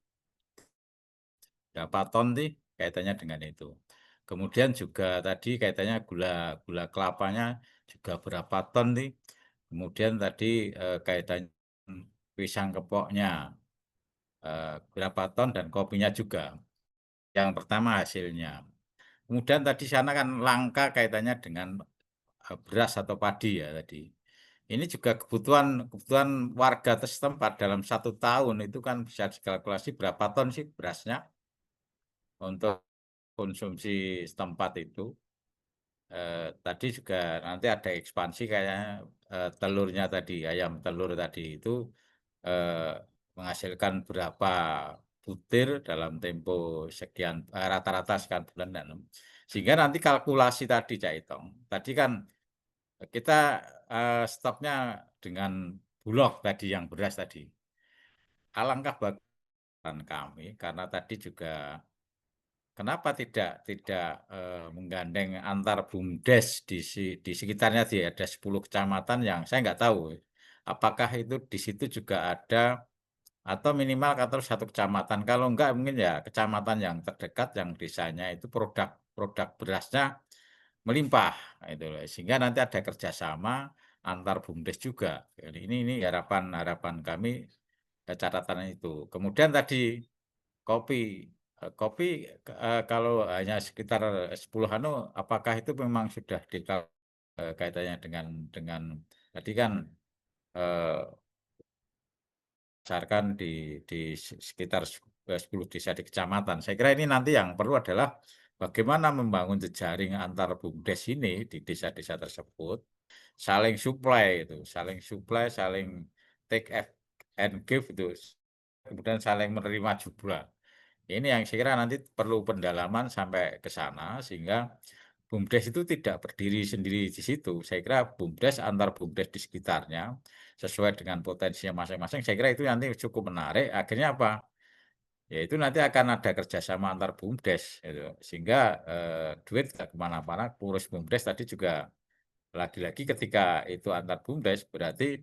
Berapa ton sih kaitannya dengan itu. Kemudian juga tadi kaitannya gula gula kelapanya juga berapa ton sih. Kemudian tadi kaitannya pisang kepoknya berapa ton dan kopinya juga. Yang pertama hasilnya. Kemudian tadi sana kan langka kaitannya dengan beras atau padi ya tadi. Ini juga kebutuhan kebutuhan warga setempat dalam 1 tahun itu kan bisa dikalkulasi berapa ton sih berasnya untuk konsumsi setempat itu. Tadi juga nanti ada ekspansi kayaknya telurnya tadi, ayam telur tadi itu eh, menghasilkan berapa butir dalam tempo sekian rata-rata sekian bulan dan sehingga nanti kalkulasi tadi Cak Itong. Tadi kan kita stoknya dengan Bulog tadi yang beras tadi. Alangkah bagus kami karena tadi juga kenapa tidak menggandeng antar BUMDes di sekitarnya ada 10 kecamatan yang saya nggak tahu apakah itu di situ juga ada atau minimal atau 1 kecamatan. Kalau enggak mungkin ya kecamatan yang terdekat yang desanya itu produk berasnya melimpah itu loh. Sehingga nanti ada kerjasama antar BUMDes juga. Jadi ini harapan harapan kami catatan itu. Kemudian tadi kopi kopi kalau hanya sekitar 10 anu apakah itu memang sudah kaitannya dengan tadi kan eh, berdasarkan di sekitar 10 desa di kecamatan. Saya kira ini nanti yang perlu adalah bagaimana membangun jejaring antar BUMDes ini di desa-desa tersebut, saling supply, saling take and give itu, kemudian saling menerima juga. Ini yang saya kira nanti perlu pendalaman sampai ke sana sehingga BUMDes itu tidak berdiri sendiri di situ. Saya kira BUMDes antar BUMDes di sekitarnya sesuai dengan potensinya masing-masing. Saya kira itu nanti cukup menarik. Akhirnya apa? Yaitu nanti akan ada kerjasama antar BUMDes, gitu. Sehingga duit tidak kemana-mana. Pengurus BUMDes tadi juga lagi-lagi ketika itu antar BUMDes berarti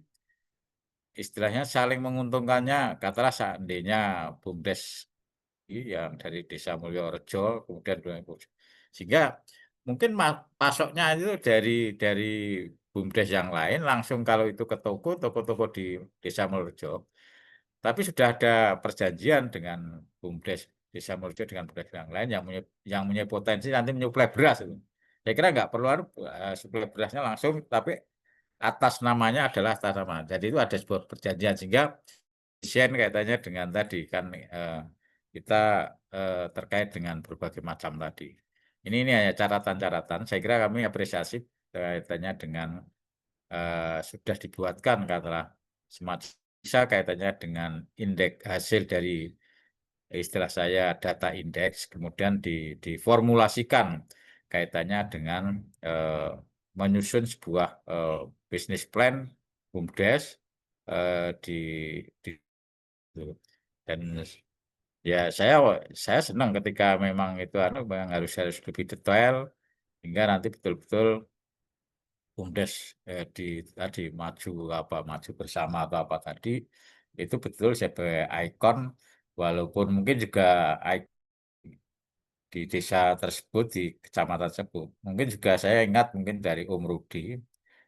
istilahnya saling menguntungkannya. Katalah seandainya BUMDes yang dari Desa Mulyorejo kemudian sehingga mungkin pasoknya itu dari BUMDes yang lain langsung kalau itu ke toko-toko di Desa Mulyorejo. Tapi sudah ada perjanjian dengan BUMDes Desa Mulyorejo dengan BUMDes yang lain yang punya potensi nanti menyuplai beras itu. Saya kira nggak perlu suplai berasnya langsung, tapi atas namanya adalah atas nama. Jadi itu ada sebuah perjanjian sehingga desain kaitannya dengan tadi kan kita terkait dengan berbagai macam tadi. Ini hanya catatan-catatan. Saya kira kami apresiasi kaitannya dengan sudah dibuatkan katalah semacam bisa kaitannya dengan indeks hasil dari istilah saya data indeks, kemudian diformulasikan kaitannya dengan menyusun sebuah bisnis plan BUMDes di gitu. Dan ya saya senang ketika memang itu memang harus harus lebih detail hingga nanti betul-betul BUMDes di tadi maju bersama atau apa tadi itu betul sebagai ikon walaupun mungkin juga di desa tersebut, di kecamatan tersebut. Mungkin juga saya ingat mungkin dari Om Rudi,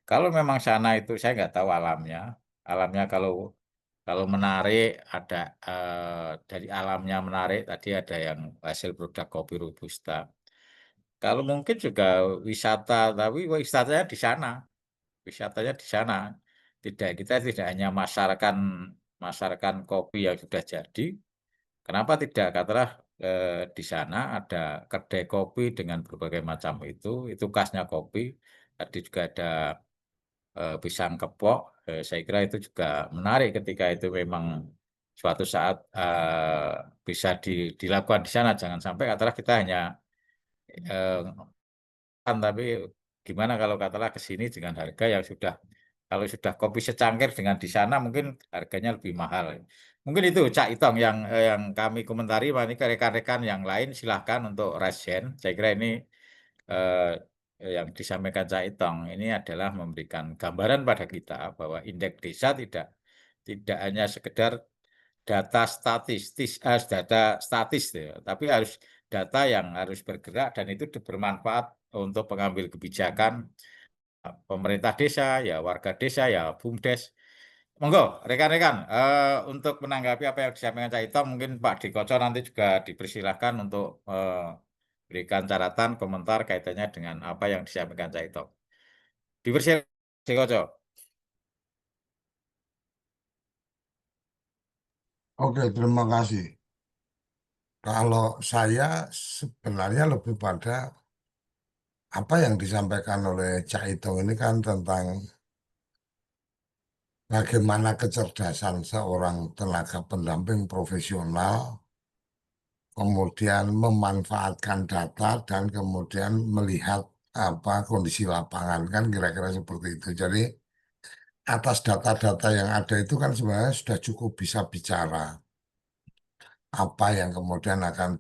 kalau memang sana itu saya nggak tahu alamnya, alamnya kalau menarik ada dari alamnya menarik tadi ada yang hasil produk kopi robusta. Kalau mungkin juga wisata, tapi wisatanya di sana, wisatanya di sana. Kita tidak hanya masarkan kopi yang sudah jadi, kenapa tidak? Katakanlah di sana ada kedai kopi dengan berbagai macam itu khasnya kopi. Tadi juga ada pisang kepok, saya kira itu juga menarik ketika itu memang suatu saat bisa dilakukan di sana. Jangan sampai katakanlah kita hanya tapi gimana kalau katakanlah ke sini dengan harga yang kalau sudah kopi secangkir dengan di sana mungkin harganya lebih mahal. Mungkin itu Cak Itong yang kami komentari. Ini ke rekan-rekan yang lain silahkan untuk resen. Saya kira ini eh, yang disampaikan Cak Itong ini adalah memberikan gambaran pada kita bahwa indeks desa tidak tidak hanya sekedar data statis ya, tapi harus data yang harus bergerak dan itu bermanfaat untuk pengambil kebijakan pemerintah desa, ya warga desa, ya BUMDes. Monggo, rekan-rekan, untuk menanggapi apa yang disampaikan Cak Ito, mungkin Pak Dikoco nanti juga dipersilahkan untuk berikan catatan, komentar kaitannya dengan apa yang disampaikan Cak Ito. Dipersilakan, Dikoco. Oke, terima kasih. Kalau saya sebenarnya lebih pada apa yang disampaikan oleh Cak Itong ini kan tentang bagaimana kecerdasan seorang tenaga pendamping profesional, kemudian memanfaatkan data dan kemudian melihat apa kondisi lapangan kan kira-kira seperti itu. Jadi atas data-data yang ada itu kan sebenarnya sudah cukup bisa bicara apa yang kemudian akan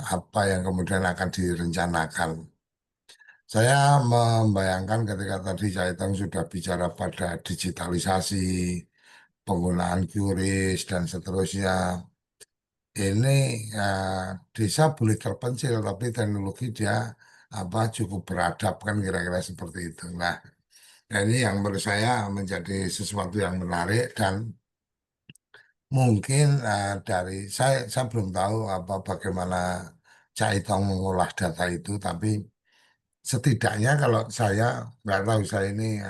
apa yang kemudian akan direncanakan. Saya membayangkan ketika tadi Caiteng sudah bicara pada digitalisasi, penggunaan QRIS dan seterusnya. Ini desa boleh terpencil, tapi teknologi dia cukup beradab kan kira-kira seperti itu. Nah, ini yang menurut saya menjadi sesuatu yang menarik dan mungkin saya belum tahu bagaimana Caitong mengolah data itu, tapi setidaknya kalau saya nggak tahu saya ini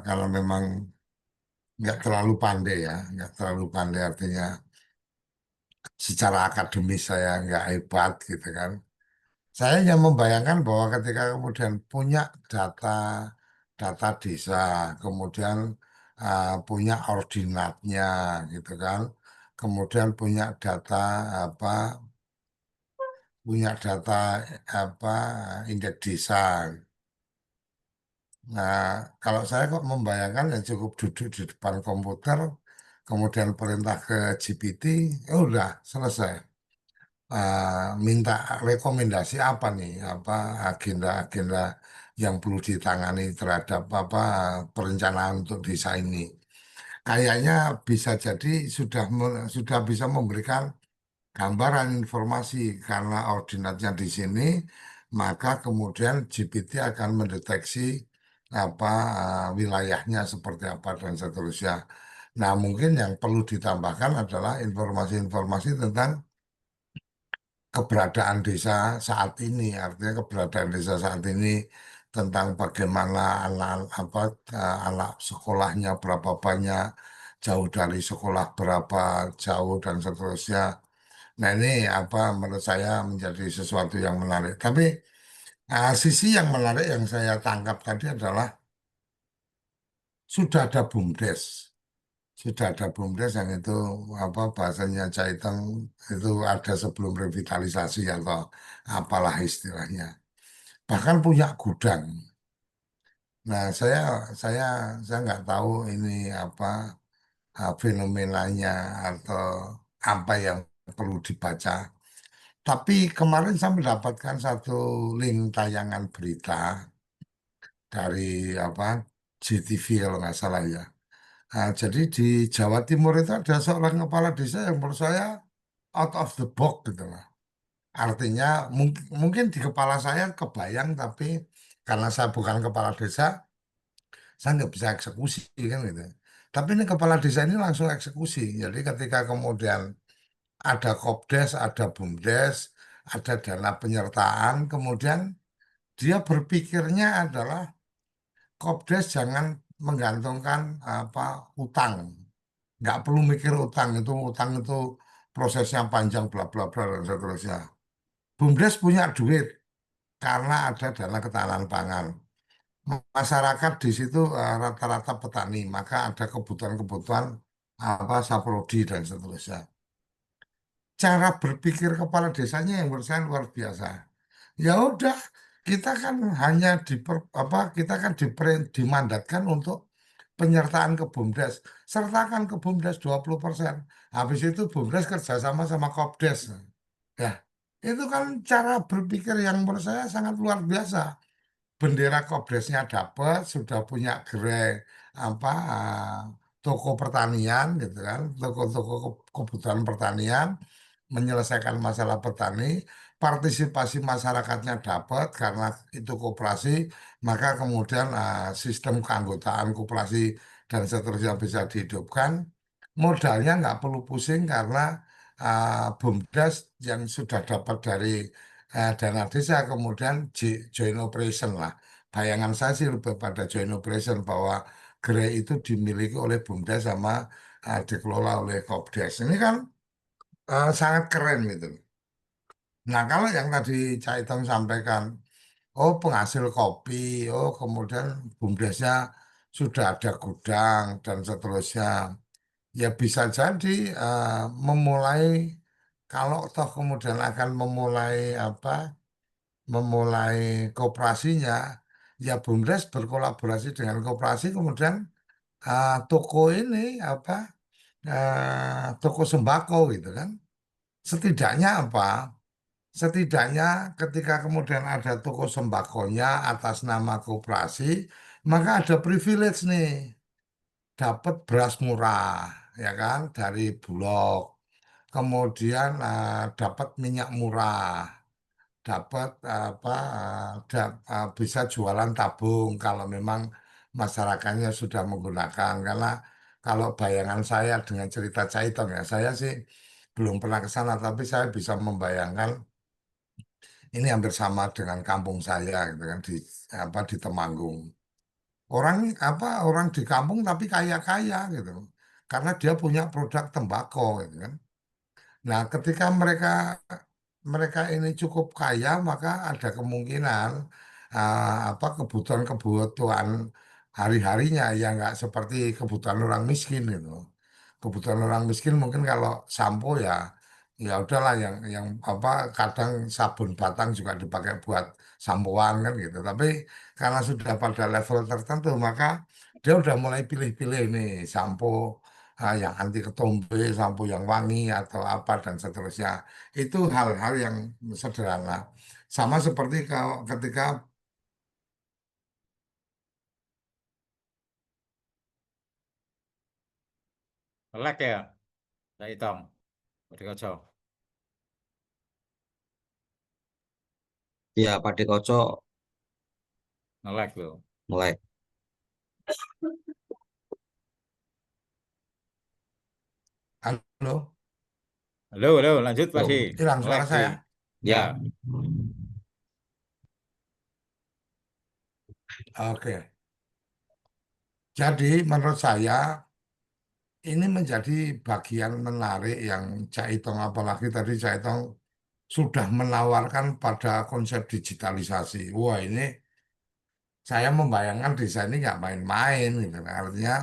kalau memang nggak terlalu pandai ya, nggak terlalu pandai artinya secara akademis saya nggak hebat gitu kan. Saya hanya membayangkan bahwa ketika kemudian punya data data desa, kemudian punya ordinatnya gitu kan, kemudian apa punya data apa indeks desa. Nah, kalau saya kok membayangkan ya cukup duduk di depan komputer, kemudian perintah ke GPT, ya udah selesai. Minta rekomendasi apa nih, agenda-agenda yang perlu ditangani terhadap perencanaan untuk desa ini. Kayaknya bisa jadi sudah bisa memberikan gambaran informasi karena ordinatnya di sini, maka kemudian GPT akan mendeteksi apa wilayahnya seperti apa dan seterusnya. Nah, mungkin yang perlu ditambahkan adalah informasi-informasi tentang keberadaan desa saat ini, artinya keberadaan desa saat ini tentang bagaimana anak sekolahnya berapa banyak, jauh dari sekolah berapa jauh dan seterusnya. Nah, ini menurut saya menjadi sesuatu yang menarik. Tapi sisi yang menarik yang saya tangkap tadi adalah sudah ada BUMDes. Sudah ada BUMDes yang itu bahasanya Caiteng itu ada sebelum revitalisasi atau apalah istilahnya. Bahkan punya gudang. Nah, saya nggak tahu ini fenomenanya atau apa yang perlu dibaca. Tapi kemarin saya mendapatkan satu link tayangan berita dari apa JTV kalau nggak salah ya. Nah, jadi di Jawa Timur itu ada seorang kepala desa yang menurut saya out of the box gitu lah. Artinya mungkin di kepala saya kebayang, tapi karena saya bukan kepala desa, saya nggak bisa eksekusi kan gitu. Tapi ini kepala desa ini langsung eksekusi. Jadi ketika kemudian ada Kopdes, ada BUMDes, ada dana penyertaan, kemudian dia berpikirnya adalah Kopdes jangan menggantungkan apa utang. Nggak perlu mikir utang itu prosesnya panjang bla bla bla dan seterusnya. BUMDes punya duit karena ada dana ketahanan pangan. Masyarakat di situ rata-rata petani, maka ada kebutuhan-kebutuhan apa saprodi dan seterusnya. Cara berpikir kepala desanya yang menurut saya luar biasa. Ya udah, kita kan hanya kita kan dimandatkan untuk penyertaan ke BUMDes. Sertakan ke BUMDes 20%. Habis itu BUMDes kerjasama sama Kopdes. Ya, itu kan cara berpikir yang menurut saya sangat luar biasa. Bendera Kopdesnya dapat, sudah punya gerai apa toko pertanian gitu kan, toko-toko kebutuhan pertanian, menyelesaikan masalah petani, partisipasi masyarakatnya dapat karena itu koperasi, maka kemudian sistem keanggotaan koperasi dan seterusnya bisa dihidupkan. Modalnya nggak perlu pusing karena BUMDes yang sudah dapat dari dana desa kemudian joint operation lah. Bayangan saya sih lebih pada joint operation bahwa gerai itu dimiliki oleh BUMDes sama dikelola oleh Kopdes. Ini kan sangat keren gitu. Nah, kalau yang tadi Cak Itong sampaikan, oh penghasil kopi, oh kemudian BUMDesnya sudah ada gudang dan seterusnya. Ya bisa jadi memulai kalau toh kemudian akan memulai memulai kooperasinya, ya BUMDes berkolaborasi dengan kooperasi kemudian toko ini toko sembako gitu kan. Setidaknya apa? Setidaknya ketika kemudian ada toko sembakonya atas nama koperasi, maka ada privilege nih, dapat beras murah, ya kan, dari Bulog. Kemudian dapat minyak murah, dapat bisa jualan tabung kalau memang masyarakatnya sudah menggunakan. Karena kalau bayangan saya dengan cerita Caitong ya, saya sih belum pernah ke sana, tapi saya bisa membayangkan ini hampir sama dengan kampung saya gitu kan di Temanggung. Orang di kampung tapi kaya-kaya gitu. Karena dia punya produk tembakau gitu kan. Nah, ketika mereka mereka ini cukup kaya, maka ada kemungkinan kebutuhan-kebutuhan hari-harinya yang nggak seperti kebutuhan orang miskin gitu. Kebutuhan orang miskin mungkin kalau sampo ya ya udahlah yang kadang sabun batang juga dipakai buat sampoan kan gitu. Tapi karena sudah pada level tertentu, maka dia udah mulai pilih-pilih nih sampo yang anti ketombe, sampo yang wangi atau apa dan seterusnya. Itu hal-hal yang sederhana. Sama seperti kalau ketika Lag ya, Cak Itong, Pak Koco. Ya, Pak Dekoco Nge-lag loh. mulai. halo, Halo, halo, lanjut Pak Di. hilang Nge-lag suara di. saya. Ya, Ya, Oke. Jadi menurut saya ini menjadi bagian menarik yang Caitong apalagi tadi Caitong sudah menawarkan pada konsep digitalisasi. Wah ini saya membayangkan desa ini nggak main-main gitu. Artinya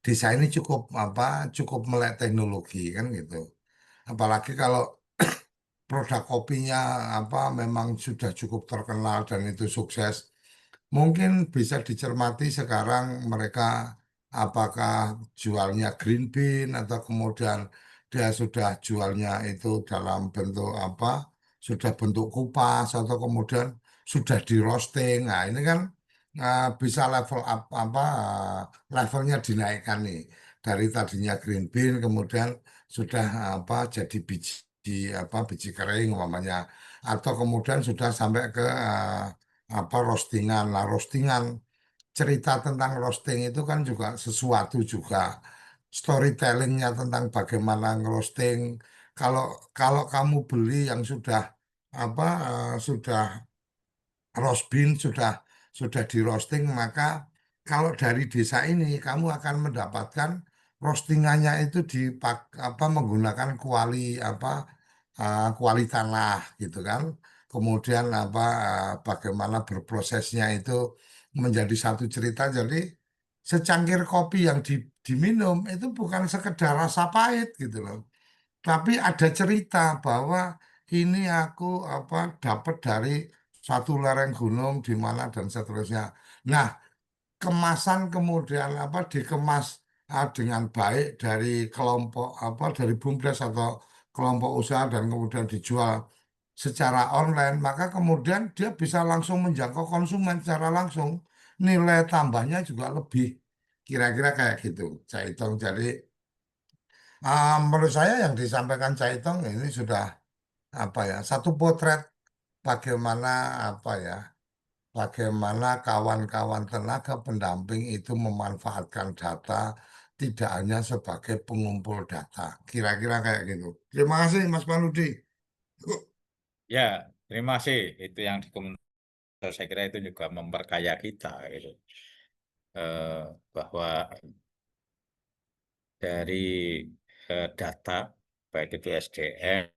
desa ini cukup melek teknologi kan gitu. Apalagi kalau produk kopinya memang sudah cukup terkenal dan itu sukses. Mungkin bisa dicermati sekarang mereka apakah jualnya green bean atau kemudian dia sudah jualnya itu dalam bentuk apa, sudah bentuk kupas atau kemudian sudah di roasting. Nah, ini kan bisa level up apa levelnya dinaikkan nih dari tadinya green bean kemudian sudah apa jadi biji apa biji kering umpamanya atau kemudian sudah sampai ke apa roastingan. Nah, roastingan cerita tentang roasting itu kan juga sesuatu juga storytellingnya tentang bagaimana ngerosting. Kalau kalau kamu beli yang sudah apa sudah roast bean sudah di roasting maka kalau dari desa ini kamu akan mendapatkan roastingannya itu apa menggunakan kuali tanah gitu kan. Kemudian apa bagaimana berprosesnya itu menjadi satu cerita. Jadi secangkir kopi yang diminum itu bukan sekedar rasa pahit gitu loh. Tapi ada cerita bahwa ini aku apa dapat dari satu lereng gunung di mana dan seterusnya. Nah, kemasan kemudian apa dikemas dengan baik dari kelompok apa dari BUMDes atau kelompok usaha dan kemudian dijual secara online, maka kemudian dia bisa langsung menjangkau konsumen secara langsung. Nilai tambahnya juga lebih. Kira-kira kayak gitu, saya hitung. Jadi menurut saya yang disampaikan Caitong ini sudah apa ya satu potret bagaimana apa ya bagaimana kawan-kawan tenaga pendamping itu memanfaatkan data tidak hanya sebagai pengumpul data. Kira-kira kayak gitu. Terima kasih Mas Panudi. Ya, terima kasih. Itu yang dikomentar, saya kira itu juga memperkaya kita gitu. Bahwa dari data, baik itu SDM,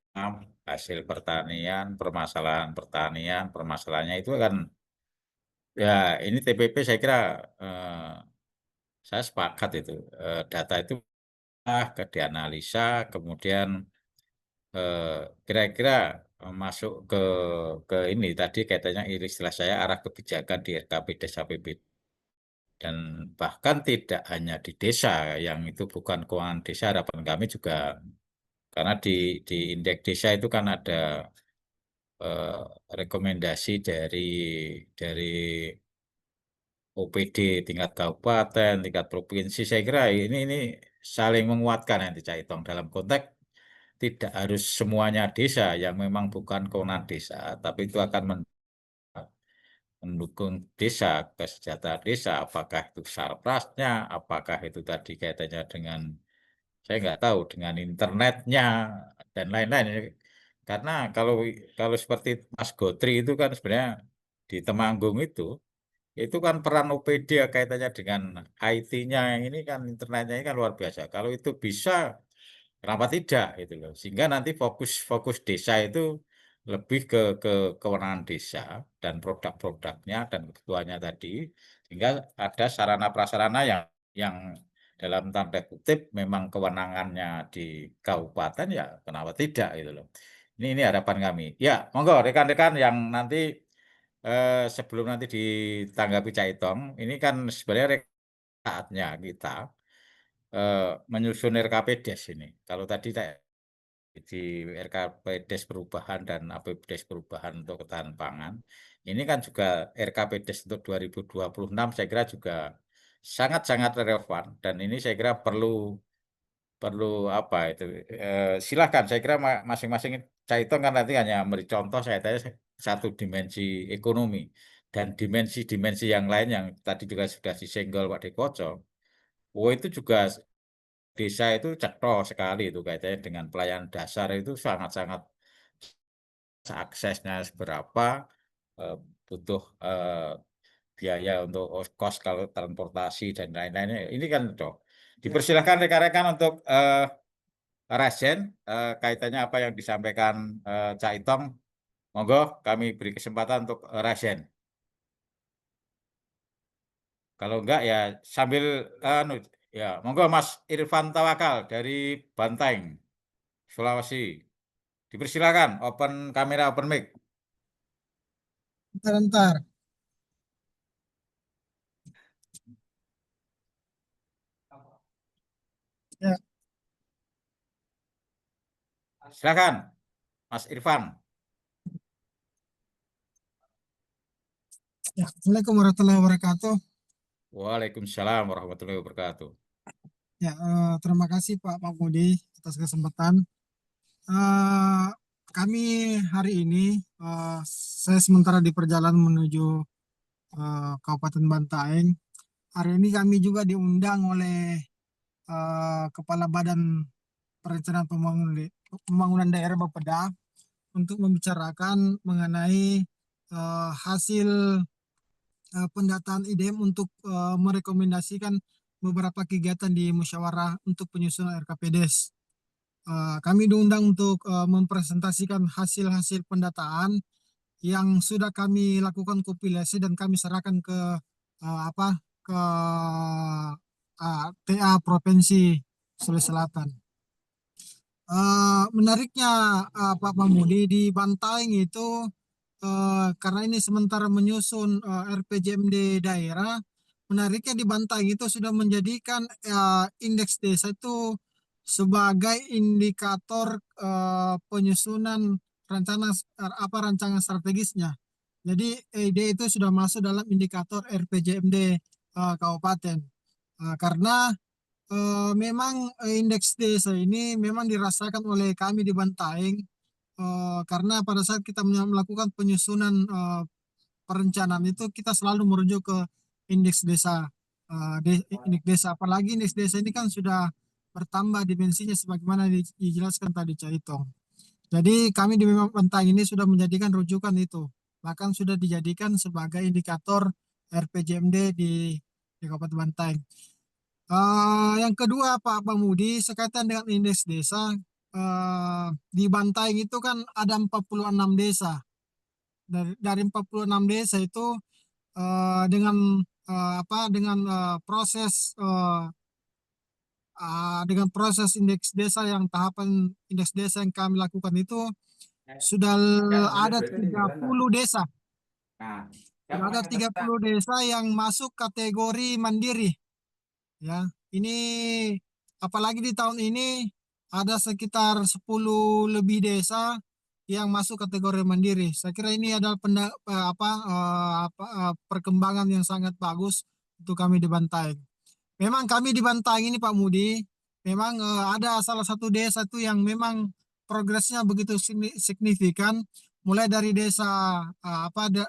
hasil pertanian, permasalahannya itu kan, ya ini TPP saya kira saya sepakat itu. Data itu dianalisa, kemudian kira-kira masuk ke ini tadi kaitannya istilah saya arah kebijakan di RKP Desa PBD. Dan bahkan tidak hanya di desa, yang itu bukan keuangan desa, harapan kami juga, karena di indeks desa itu kan ada eh, rekomendasi dari OPD tingkat kabupaten, tingkat provinsi. Saya kira ini saling menguatkan nanti Caitong dalam konteks tidak harus semuanya desa yang memang bukan kewenangan desa, tapi itu akan mendukung desa, kesejahteraan desa, apakah itu sarprasnya, apakah itu tadi kaitannya dengan, saya nggak tahu, dengan internetnya, dan lain-lain. Karena kalau seperti Mas Gotri itu kan sebenarnya di Temanggung itu kan peran OPD kaitannya dengan IT-nya ini kan internetnya ini kan luar biasa. Kalau itu bisa, kenapa tidak gitu loh. Sehingga nanti fokus desa itu lebih ke kewenangan desa dan produk-produknya dan kebutuhannya tadi. Sehingga ada sarana prasarana yang dalam tanda kutip memang kewenangannya di kabupaten, ya kenapa tidak gitu loh. Ini harapan kami. Ya, monggo rekan-rekan yang nanti sebelum nanti ditanggapi Caitong, ini kan sebenarnya saatnya kita menyusun RKP Des ini. Kalau tadi di RKP Des perubahan dan APBDes perubahan untuk ketahanan pangan, ini kan juga RKP Des untuk 2026 saya kira juga sangat-sangat relevan, dan ini saya kira perlu apa itu silakan, saya kira masing-masing Caitong kan nanti hanya memberi contoh, saya tanya satu dimensi ekonomi, dan dimensi-dimensi yang lain yang tadi juga sudah disenggol Pak Dekoco. Oh, itu juga desa itu cetro sekali itu kaitannya dengan pelayanan dasar, itu sangat-sangat aksesnya seberapa, eh, butuh biaya untuk kos kalau transportasi dan lain-lainnya. Ini kan dok. Dipersilahkan rekan-rekan untuk Rasen, kaitannya apa yang disampaikan Cak Itong. Monggo kami beri kesempatan untuk Rasen. Kalau enggak ya sambil ya monggo Mas Irfan Tawakal dari Banteng, Sulawesi. Dipersilakan open kamera, open mic. Bentar. Ya, Silakan, Mas Irfan. ya. Assalamualaikum warahmatullahi wabarakatuh. Waalaikumsalam warahmatullahi wabarakatuh. Ya, terima kasih Pak Budi atas kesempatan. Kami hari ini, saya sementara di perjalanan menuju Kabupaten Bantaeng. Hari ini kami juga diundang oleh Kepala Badan Perencanaan Pembangunan Daerah Bapeda untuk membicarakan mengenai hasil pendataan IDM untuk merekomendasikan beberapa kegiatan di musyawarah untuk penyusunan RKPDes. Kami diundang untuk mempresentasikan hasil-hasil pendataan yang sudah kami lakukan kompilasi dan kami serahkan ke ke TA Provinsi Sulawesi Selatan. Menariknya Pak Mamudi di Bantaeng itu karena ini sementara menyusun RPJMD daerah, menariknya di Bantaeng itu sudah menjadikan indeks desa itu sebagai indikator penyusunan rancangan strategisnya. Jadi ide itu sudah masuk dalam indikator RPJMD kabupaten. Karena memang indeks desa ini memang dirasakan oleh kami di Bantaeng karena pada saat kita melakukan penyusunan perencanaan itu kita selalu merujuk ke indeks desa. Indeks desa, apalagi indeks desa ini kan sudah bertambah dimensinya sebagaimana dijelaskan tadi Caitong. Jadi kami di Bantaeng ini sudah menjadikan rujukan itu, bahkan sudah dijadikan sebagai indikator RPJMD di Kabupaten Bantaeng. Yang kedua Pak Budi, sekaitan dengan indeks desa, di Bantaeng itu kan ada 46 desa. Dari 46 desa itu dengan proses indeks desa tahapan indeks desa yang kami lakukan itu sudah ada 30 desa. Sudah ada 30 desa yang masuk kategori mandiri. Ya, ini apalagi di tahun ini ada sekitar 10 lebih desa yang masuk kategori mandiri. Saya kira ini adalah perkembangan yang sangat bagus untuk kami di Bantaeng. Memang kami di Bantaeng ini Pak Mudi, memang ada salah satu desa itu yang memang progresnya begitu signifikan, mulai dari desa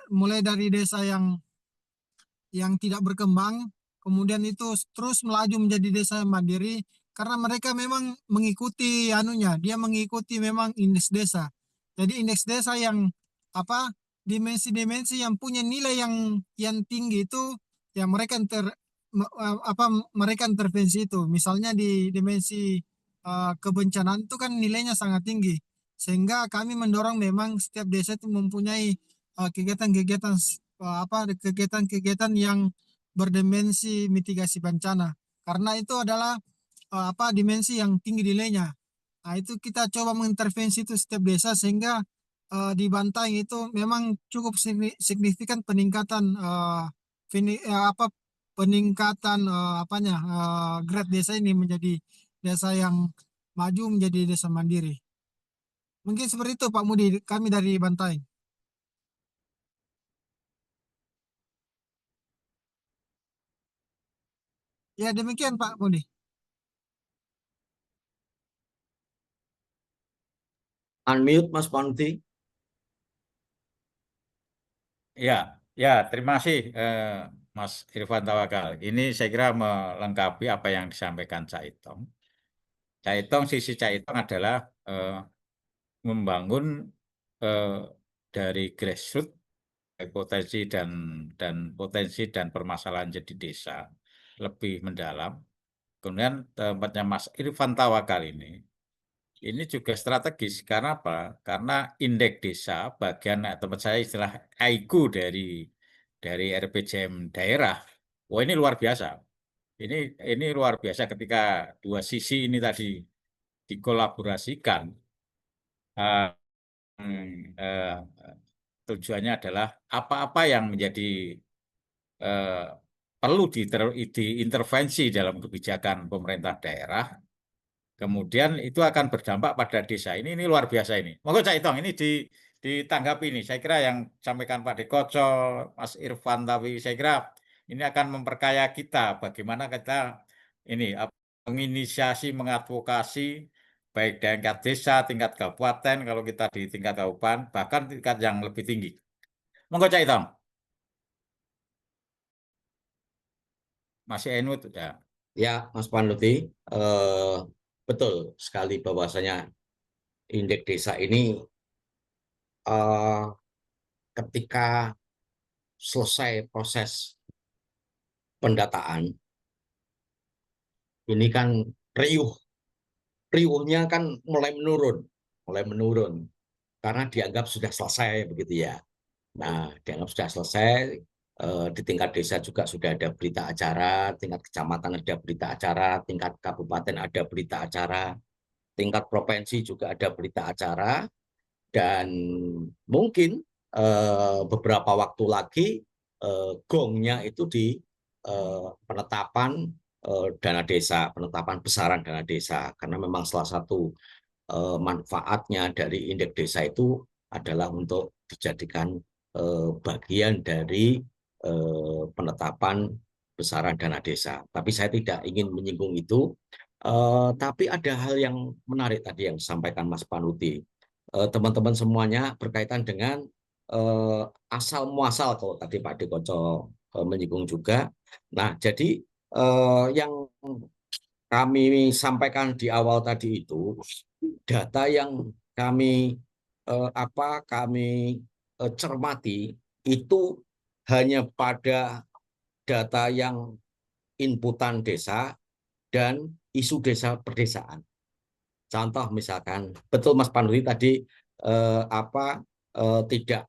mulai dari desa yang tidak berkembang, kemudian itu terus melaju menjadi desa yang mandiri karena mereka memang mengikuti dia mengikuti memang indeks desa. Jadi indeks desa yang dimensi-dimensi yang punya nilai yang tinggi itu yang mereka intervensi itu. Misalnya di dimensi kebencanaan itu kan nilainya sangat tinggi. Sehingga kami mendorong memang setiap desa itu mempunyai kegiatan-kegiatan kegiatan-kegiatan yang berdimensi mitigasi bencana karena itu adalah dimensi yang tinggi nilainya. Nah, itu kita coba mengintervensi itu setiap desa sehingga di Bantaeng itu memang cukup signifikan peningkatan peningkatan grade desa ini menjadi desa yang maju menjadi desa mandiri. Mungkin seperti itu Pak Mudi, kami dari Bantaeng. Ya demikian Pak Mudi. Unmute Mas Panti. Ya, ya, terima kasih Mas Irfan Tawakal. Ini saya kira melengkapi apa yang disampaikan Caitong. Sisi Caitong adalah membangun dari grassroots potensi dan permasalahan jadi desa lebih mendalam. Kemudian tempatnya Mas Irfan Tawakal ini juga strategis karena apa? Karena indeks desa bagian tempat saya istilah IQ dari RPJM daerah. Wah ini luar biasa. Ini luar biasa ketika dua sisi ini tadi dikolaborasikan. Uh, Tujuannya adalah apa-apa yang menjadi perlu diintervensi dalam kebijakan pemerintah daerah Kemudian itu akan berdampak pada desa ini luar biasa ini. Monggo Cak Itong ini ditanggapi ini. Saya kira yang sampaikan Pak Dekoco, Mas Irfan tapi saya kira ini akan memperkaya kita bagaimana kita ini menginisiasi, mengadvokasi baik di tingkat desa, tingkat kabupaten, kalau kita di tingkat kabupaten, bahkan tingkat yang lebih tinggi. Monggo Cak Itong. Masih Enut ya. Ya, Mas Panluti, betul sekali bahwasanya indeks desa ini ketika selesai proses pendataan, ini kan riuhnya kan mulai menurun, karena dianggap sudah selesai begitu ya. Nah, dianggap sudah selesai, di tingkat desa juga sudah ada berita acara, tingkat kecamatan ada berita acara, tingkat kabupaten ada berita acara, tingkat provinsi juga ada berita acara, dan mungkin beberapa waktu lagi gongnya itu di penetapan dana desa, penetapan besaran dana desa, karena memang salah satu manfaatnya dari indeks desa itu adalah untuk dijadikan bagian dari penetapan besaran dana desa. Tapi saya tidak ingin menyinggung itu. Tapi ada hal yang menarik tadi yang disampaikan Mas Panuti. Teman-teman semuanya berkaitan dengan asal muasal, kalau tadi Pak Dekoco menyinggung juga. Nah, jadi yang kami sampaikan di awal tadi itu data yang kami cermati itu hanya pada data yang inputan desa dan isu desa perdesaan. Contoh misalkan, betul Mas Panuri tadi tidak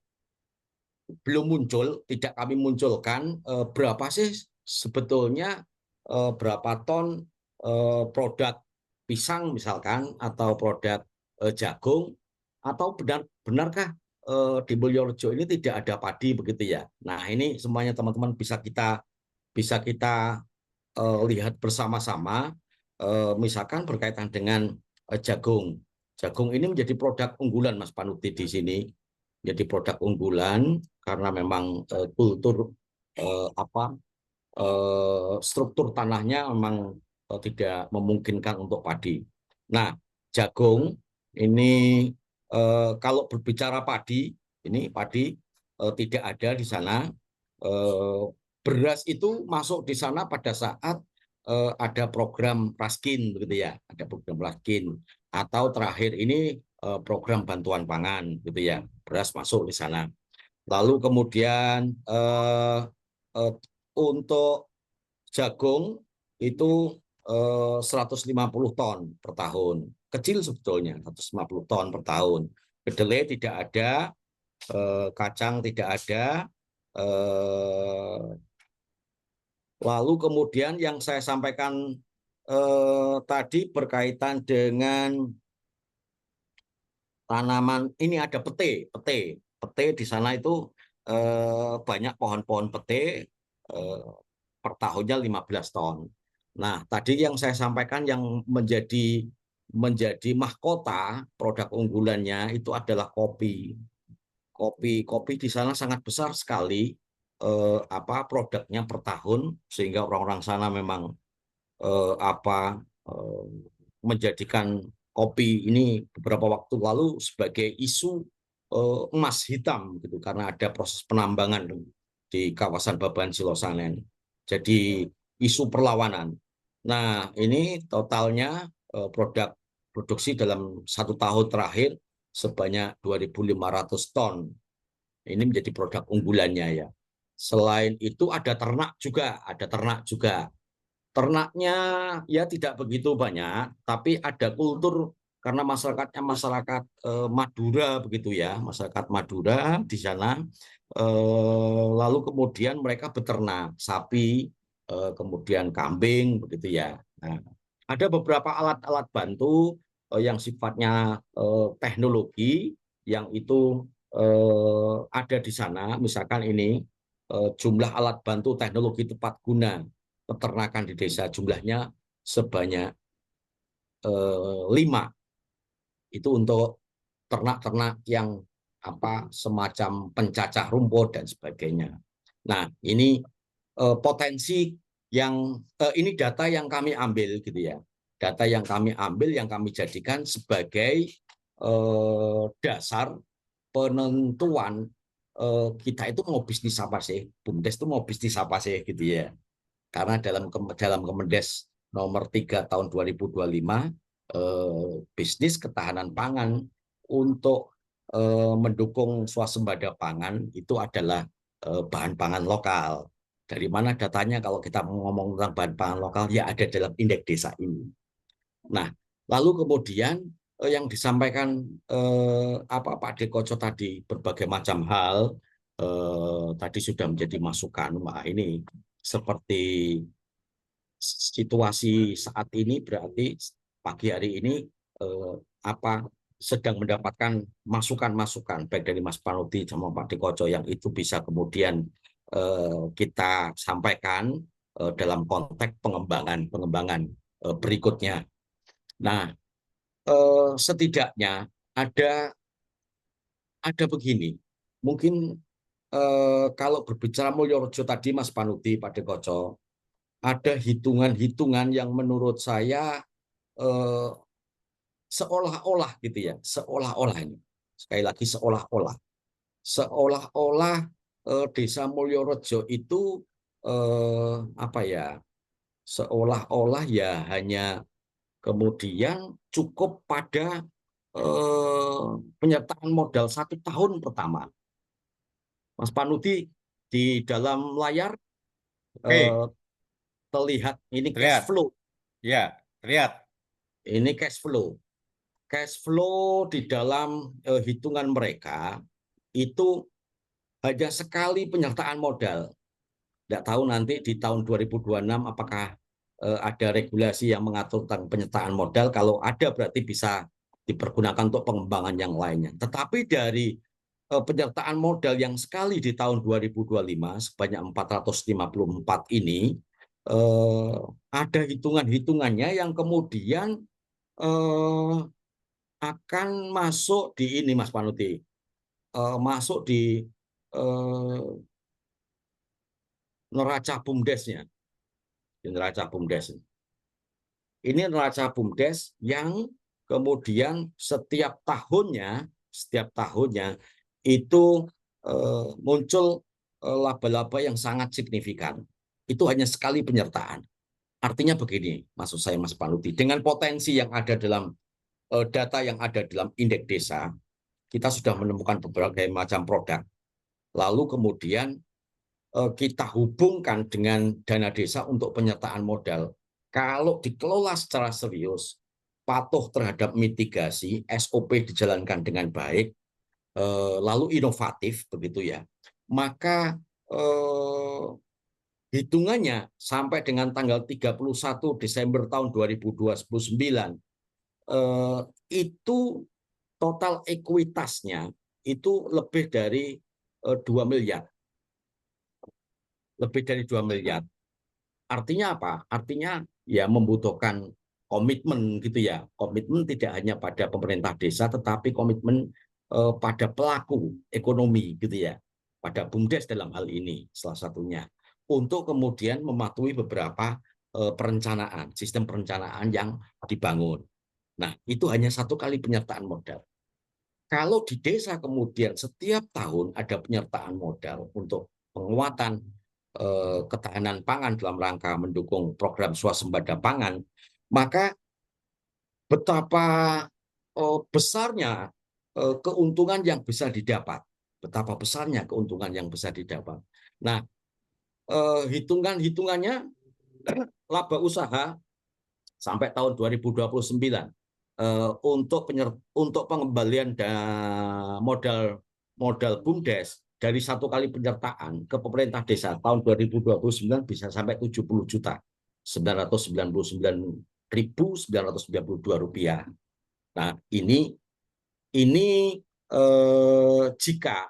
kami munculkan berapa sih sebetulnya berapa ton produk pisang misalkan atau produk jagung, atau benarkah di Mulyorejo ini tidak ada padi begitu ya. Nah, ini semuanya teman-teman bisa kita lihat bersama-sama. Misalkan berkaitan dengan jagung. Jagung ini menjadi produk unggulan Mas Panuti di sini. Jadi produk unggulan karena memang kultur struktur tanahnya memang tidak memungkinkan untuk padi. Nah, jagung ini kalau berbicara padi, ini padi tidak ada di sana. Beras itu masuk di sana pada saat ada program Raskin, begitu ya, ada program Raskin, atau terakhir ini program bantuan pangan, gitu ya, beras masuk di sana. Lalu kemudian untuk jagung itu 150 ton per tahun, kecil sebetulnya 150 ton per tahun. Kedelai tidak ada, kacang tidak ada. Lalu kemudian yang saya sampaikan tadi berkaitan dengan tanaman, ini ada pete di sana itu banyak pohon-pohon pete, per tahunnya 15 ton. Nah, tadi yang saya sampaikan yang menjadi mahkota produk unggulannya itu adalah kopi. Kopi di sana sangat besar sekali produknya per tahun, sehingga orang-orang sana memang menjadikan kopi ini beberapa waktu lalu sebagai isu emas hitam gitu, karena ada proses penambangan di kawasan Baban Silosanen. Jadi isu perlawanan. Nah, ini totalnya produksi dalam 1 tahun terakhir sebanyak 2.500 ton. Ini menjadi produk unggulannya ya. Selain itu ada ternak juga. Ternaknya ya tidak begitu banyak, tapi ada kultur karena masyarakatnya masyarakat Madura begitu ya, masyarakat Madura di sana. Lalu kemudian mereka beternak sapi, kemudian kambing begitu ya. Nah, ada beberapa alat-alat bantu yang sifatnya teknologi yang itu ada di sana. Misalkan ini jumlah alat bantu teknologi tepat guna peternakan di desa jumlahnya sebanyak 5 itu untuk ternak-ternak yang semacam pencacah rumput dan sebagainya. Nah, ini potensi yang ini data yang kami ambil gitu ya. Data yang kami ambil yang kami jadikan sebagai dasar penentuan kita itu mau bisnis apa sih? BUMDes itu mau bisnis apa sih gitu ya. Karena dalam Kemendes nomor 3 tahun 2025 bisnis ketahanan pangan untuk mendukung swasembada pangan itu adalah bahan pangan lokal. Dari mana datanya kalau kita ngomong tentang bahan pangan lokal? Ya ada dalam indeks desa ini. Nah, lalu kemudian yang disampaikan Pak Dekoco tadi berbagai macam hal tadi sudah menjadi masukan. Wah, ini seperti situasi saat ini berarti pagi hari ini sedang mendapatkan masukan-masukan baik dari Mas Panuti sama Pak Dekoco yang itu bisa kemudian kita sampaikan dalam konteks pengembangan berikutnya. Nah, setidaknya ada begini, mungkin kalau berbicara Mulyorejo tadi Mas Panuti, Pak Dekoco, ada hitungan-hitungan yang menurut saya seolah-olah gitu ya, seolah-olah ini. Sekali lagi seolah-olah. Seolah-olah Desa Mulyorejo itu seolah-olah ya hanya kemudian cukup pada penyertaan modal 1 tahun pertama. Mas Panuti di dalam layar terlihat ini cash flow. Ya, terlihat. Ini cash flow. Cash flow di dalam hitungan mereka itu hanya sekali penyertaan modal. Tidak tahu nanti di tahun 2026 apakah ada regulasi yang mengatur tentang penyertaan modal. Kalau ada berarti bisa dipergunakan untuk pengembangan yang lainnya. Tetapi dari penyertaan modal yang sekali di tahun 2025 sebanyak 454 ini ada hitungan-hitungannya yang kemudian akan masuk di ini Mas Panuti, masuk di neraca BUMDesnya. Neraca BUMDes. Ini neraca BUMDes yang kemudian setiap tahunnya itu muncul laba-laba yang sangat signifikan. Itu hanya sekali penyertaan. Artinya begini, maksud saya Mas Panuti, dengan potensi yang ada dalam data yang ada dalam indeks desa, kita sudah menemukan berbagai macam produk. Lalu kemudian kita hubungkan dengan dana desa untuk penyertaan modal. Kalau dikelola secara serius, patuh terhadap mitigasi, SOP dijalankan dengan baik, lalu inovatif begitu ya, maka hitungannya sampai dengan tanggal 31 Desember tahun 2029 itu total ekuitasnya itu lebih dari 2 miliar. Lebih dari 2 miliar. Artinya apa? Artinya ya membutuhkan komitmen gitu ya. Komitmen tidak hanya pada pemerintah desa tetapi komitmen pada pelaku ekonomi gitu ya. Pada BUMDes dalam hal ini salah satunya. Untuk kemudian mematuhi beberapa perencanaan, sistem perencanaan yang dibangun. Nah, itu hanya 1 kali penyertaan modal. Kalau di desa kemudian setiap tahun ada penyertaan modal untuk penguatan ketahanan pangan dalam rangka mendukung program swasembada pangan, maka betapa besarnya keuntungan yang bisa didapat. Betapa besarnya keuntungan yang bisa didapat. Nah, hitungan-hitungannya laba usaha sampai tahun 2029 untuk pengembalian modal BUMDes dari 1 kali penyertaan ke pemerintah desa tahun 2029 bisa sampai 70 juta 999.992 rupiah. Nah, ini jika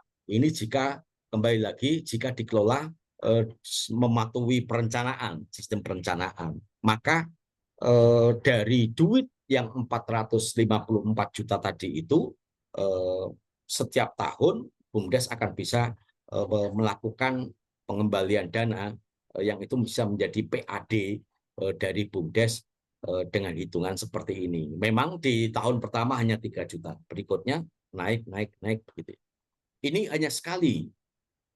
kembali lagi jika dikelola mematuhi perencanaan, sistem perencanaan, maka dari duit yang 454 juta tadi itu setiap tahun BUMDes akan bisa melakukan pengembalian dana yang itu bisa menjadi PAD dari BUMDes dengan hitungan seperti ini. Memang di tahun pertama hanya 3 juta, berikutnya naik begitu. Ini hanya sekali.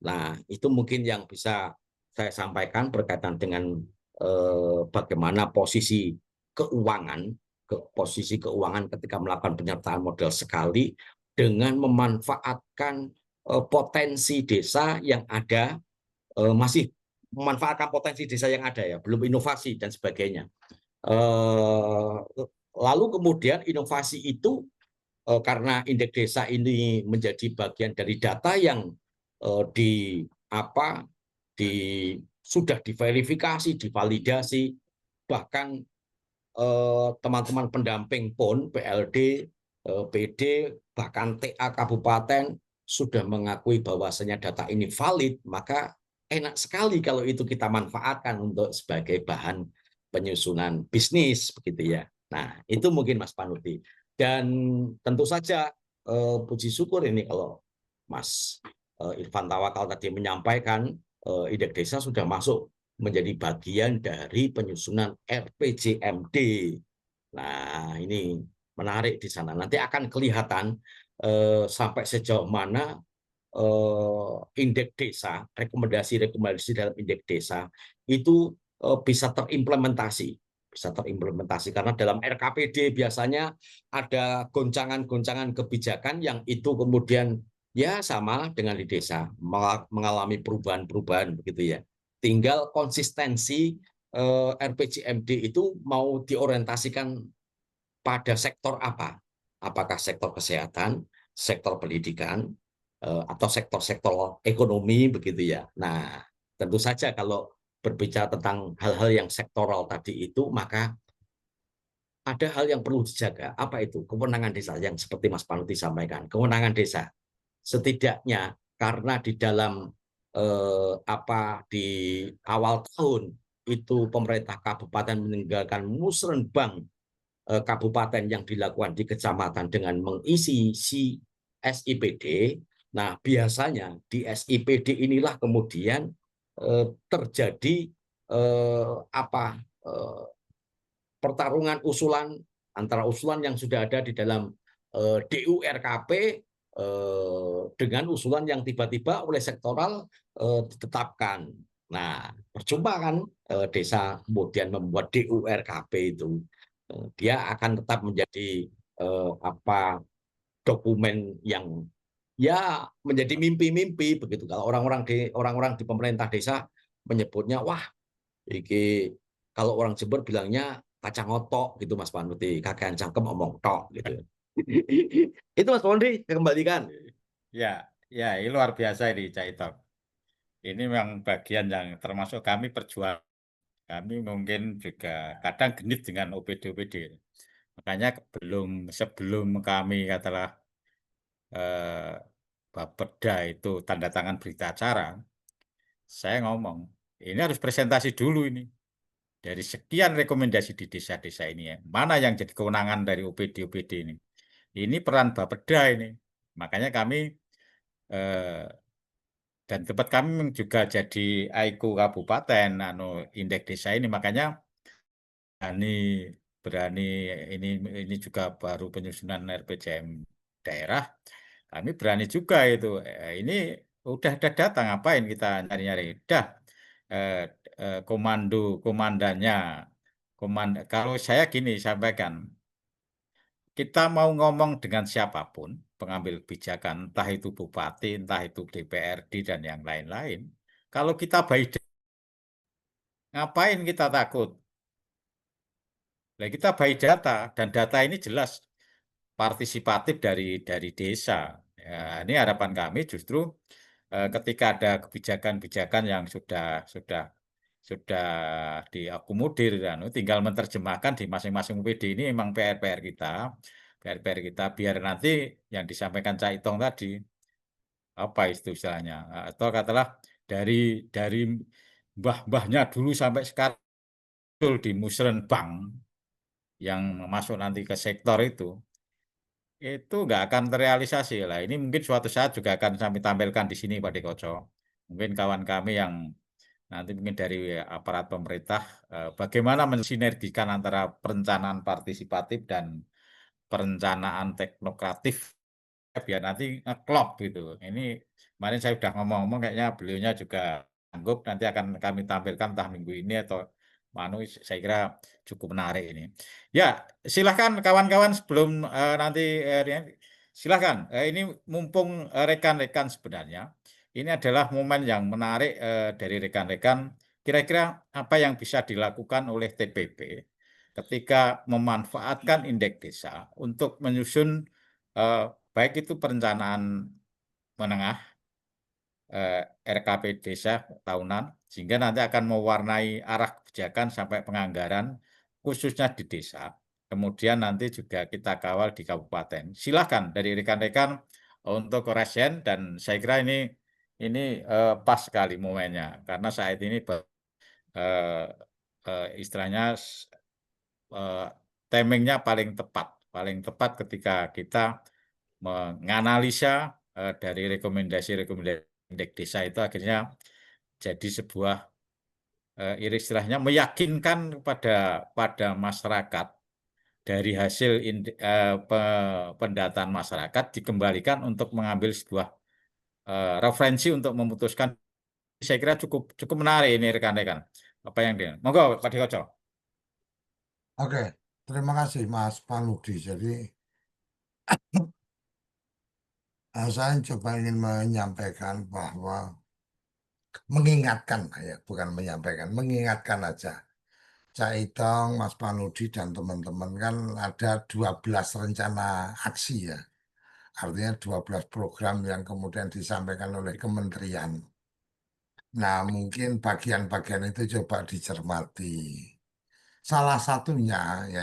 Nah, itu mungkin yang bisa saya sampaikan berkaitan dengan bagaimana posisi keuangan ketika melakukan penyertaan modal sekali dengan memanfaatkan potensi desa yang ada, masih memanfaatkan potensi desa yang ada ya, belum inovasi dan sebagainya. Lalu kemudian inovasi itu karena indeks desa ini menjadi bagian dari data yang sudah diverifikasi, divalidasi, bahkan teman-teman pendamping PON, PLD, PD, bahkan TA kabupaten sudah mengakui bahwasanya data ini valid, maka enak sekali kalau itu kita manfaatkan untuk sebagai bahan penyusunan bisnis begitu ya. Nah, itu mungkin Mas Panuti. Dan tentu saja puji syukur ini kalau Mas Irfan Tawakal tadi menyampaikan indeks desa sudah masuk menjadi bagian dari penyusunan RPJMD. Nah, ini menarik di sana. Nanti akan kelihatan sampai sejauh mana indeks desa, rekomendasi-rekomendasi dalam indeks desa itu bisa terimplementasi. Karena dalam RKPD biasanya ada goncangan-goncangan kebijakan yang itu kemudian ya sama dengan di desa, mengalami perubahan-perubahan begitu ya. Tinggal konsistensi RPJMD itu mau diorientasikan pada sektor apa? Apakah sektor kesehatan, sektor pendidikan, atau sektor-sektor ekonomi begitu ya. Nah, tentu saja kalau berbicara tentang hal-hal yang sektoral tadi itu, maka ada hal yang perlu dijaga. Apa itu? Kewenangan desa yang seperti Mas Panuti sampaikan. Kewenangan desa. Setidaknya karena di dalam di awal tahun itu pemerintah kabupaten meninggalkan musrenbang kabupaten yang dilakukan di kecamatan dengan mengisi SIPD. Nah, biasanya di SIPD inilah kemudian terjadi pertarungan usulan antara usulan yang sudah ada di dalam DURKP dengan usulan yang tiba-tiba oleh sektoral ditetapkan. Nah, percuma kan desa kemudian membuat DURKP itu. Dia akan tetap menjadi dokumen yang ya menjadi mimpi-mimpi begitu. Kalau orang-orang di pemerintah desa menyebutnya, wah, iki kalau orang Jember bilangnya kacang otok gitu Mas Panuti, kakean cangkem omong tok gitu. Itu Mas Panuti kembalikan. Ya, ini luar biasa ini Cak Itok. Ini memang bagian yang termasuk kami perjuang. Kami mungkin juga kadang genit dengan OPD. Makanya sebelum kami katalah Bapeda itu tanda tangan berita acara, saya ngomong, ini harus presentasi dulu ini. Dari sekian rekomendasi di desa-desa ini ya, mana yang jadi kewenangan dari OPD ini. Ini peran Bapeda ini. Makanya kami dan tempat kami juga jadi AIKU kabupaten indeks desa ini, makanya berani ini juga baru penyusunan RPJM daerah, kami berani juga itu. Ini udah ada data, ngapain kita nyari-nyari? Udah komandannya. Kalau saya gini sampaikan, kita mau ngomong dengan siapapun, pengambil kebijakan, entah itu bupati, entah itu DPRD, dan yang lain-lain. Kalau kita baik, ngapain kita takut? Nah, kita baik data, dan data ini jelas partisipatif dari desa. Ya, ini harapan kami justru ketika ada kebijakan-kebijakan yang sudah diakomodir, tinggal menerjemahkan di masing-masing UPD. Ini memang PR kita biar nanti yang disampaikan Cak Itong tadi apa istilahnya, atau katalah dari mbah-mbahnya dulu sampai sekarang di musrenbang yang masuk nanti ke sektor itu nggak akan terrealisasi lah. Ini mungkin suatu saat juga akan kami tampilkan di sini Pak Dekoco. Mungkin kawan kami yang nanti mungkin dari aparat pemerintah bagaimana mensinergikan antara perencanaan partisipatif dan perencanaan teknokratif biar nanti ngeklop gitu. Ini kemarin saya sudah ngomong-ngomong kayaknya beliaunya juga sanggup, nanti akan kami tampilkan entah minggu ini atau saya kira cukup menarik ini. Ya, silahkan kawan-kawan sebelum nanti silahkan. Ini mumpung rekan-rekan sebenarnya, ini adalah momen yang menarik dari rekan-rekan. Kira-kira apa yang bisa dilakukan oleh TPP ketika memanfaatkan indeks desa untuk menyusun baik itu perencanaan menengah, RKP desa tahunan, sehingga nanti akan mewarnai arah kebijakan sampai penganggaran, khususnya di desa. Kemudian nanti juga kita kawal di kabupaten. Silakan dari rekan-rekan untuk resen, dan saya kira ini pas sekali momennya, karena saat ini istilahnya timingnya paling tepat ketika kita menganalisa dari rekomendasi-rekomendasi indeks desa itu akhirnya jadi sebuah istilahnya meyakinkan pada masyarakat dari hasil pendataan masyarakat dikembalikan untuk mengambil sebuah referensi untuk memutuskan. Saya kira cukup menarik ini rekan-rekan. Apa yang dia? Monggo Pak Dikoco. Oke, terima kasih Mas Panudi. Jadi saya coba ingin menyampaikan bahwa mengingatkan ya, bukan menyampaikan, mengingatkan aja. Cak Itong, Mas Panudi dan teman-teman kan ada 12 rencana aksi ya. Artinya 12 program yang kemudian disampaikan oleh kementerian. Nah, mungkin bagian-bagian itu coba dicermati. Salah satunya, ya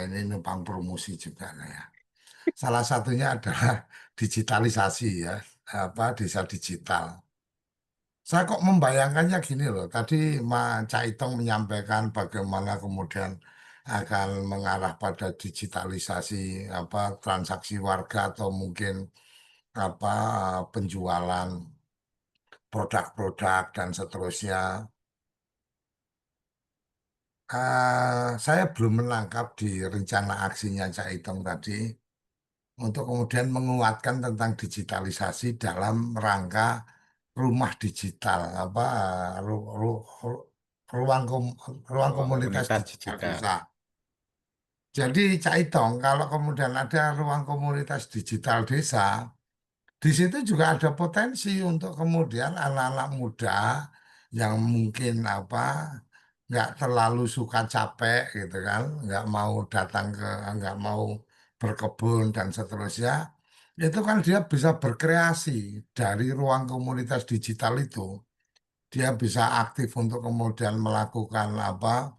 ini numpang promosi juga lah ya. Salah satunya adalah digitalisasi ya, apa desa digital. Saya kok membayangkannya gini loh, tadi Cak Itong menyampaikan bagaimana kemudian akan mengarah pada digitalisasi apa transaksi warga atau mungkin apa penjualan produk-produk dan seterusnya. Saya belum menangkap di rencana aksinya Cak Itong tadi untuk kemudian menguatkan tentang digitalisasi dalam rangka rumah digital apa ru- ru- ru- ruang ruang komunitas Komunitas digital digital. desa. Jadi Cak Itong kalau kemudian ada ruang komunitas digital desa, di situ juga ada potensi untuk kemudian anak-anak muda yang mungkin apa nggak terlalu suka capek gitu kan, nggak mau datang ke, nggak mau berkebun dan seterusnya, itu kan dia bisa berkreasi dari ruang komunitas digital itu. Dia bisa aktif untuk kemudian melakukan apa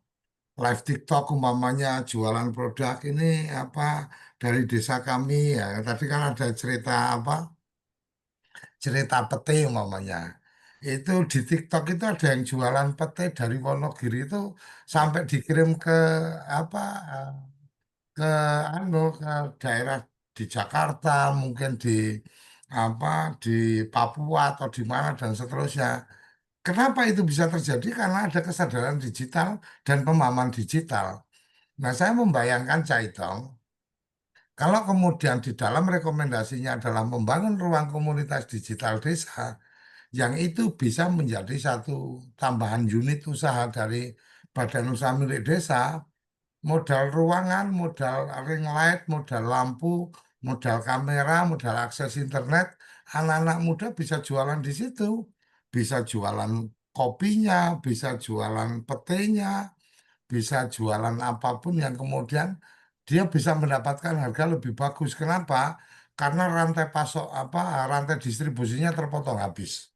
live TikTok umpamanya jualan produk ini apa dari desa kami ya. Tadi kan ada cerita apa cerita pete umpamanya. Itu di TikTok itu ada yang jualan pete dari Wonogiri itu sampai dikirim ke apa ke ke daerah di Jakarta, mungkin di apa di Papua atau di mana dan seterusnya. Kenapa itu bisa terjadi? Karena ada kesadaran digital dan pemahaman digital. Nah, saya membayangkan Caitong, kalau kemudian di dalam rekomendasinya adalah membangun ruang komunitas digital desa, yang itu bisa menjadi satu tambahan unit usaha dari Badan Usaha Milik Desa, modal ruangan, modal ring light, modal lampu, modal kamera, modal akses internet, anak-anak muda bisa jualan di situ, bisa jualan kopinya, bisa jualan petenya, bisa jualan apapun yang kemudian dia bisa mendapatkan harga lebih bagus. Kenapa? Karena rantai pasok apa rantai distribusinya terpotong habis.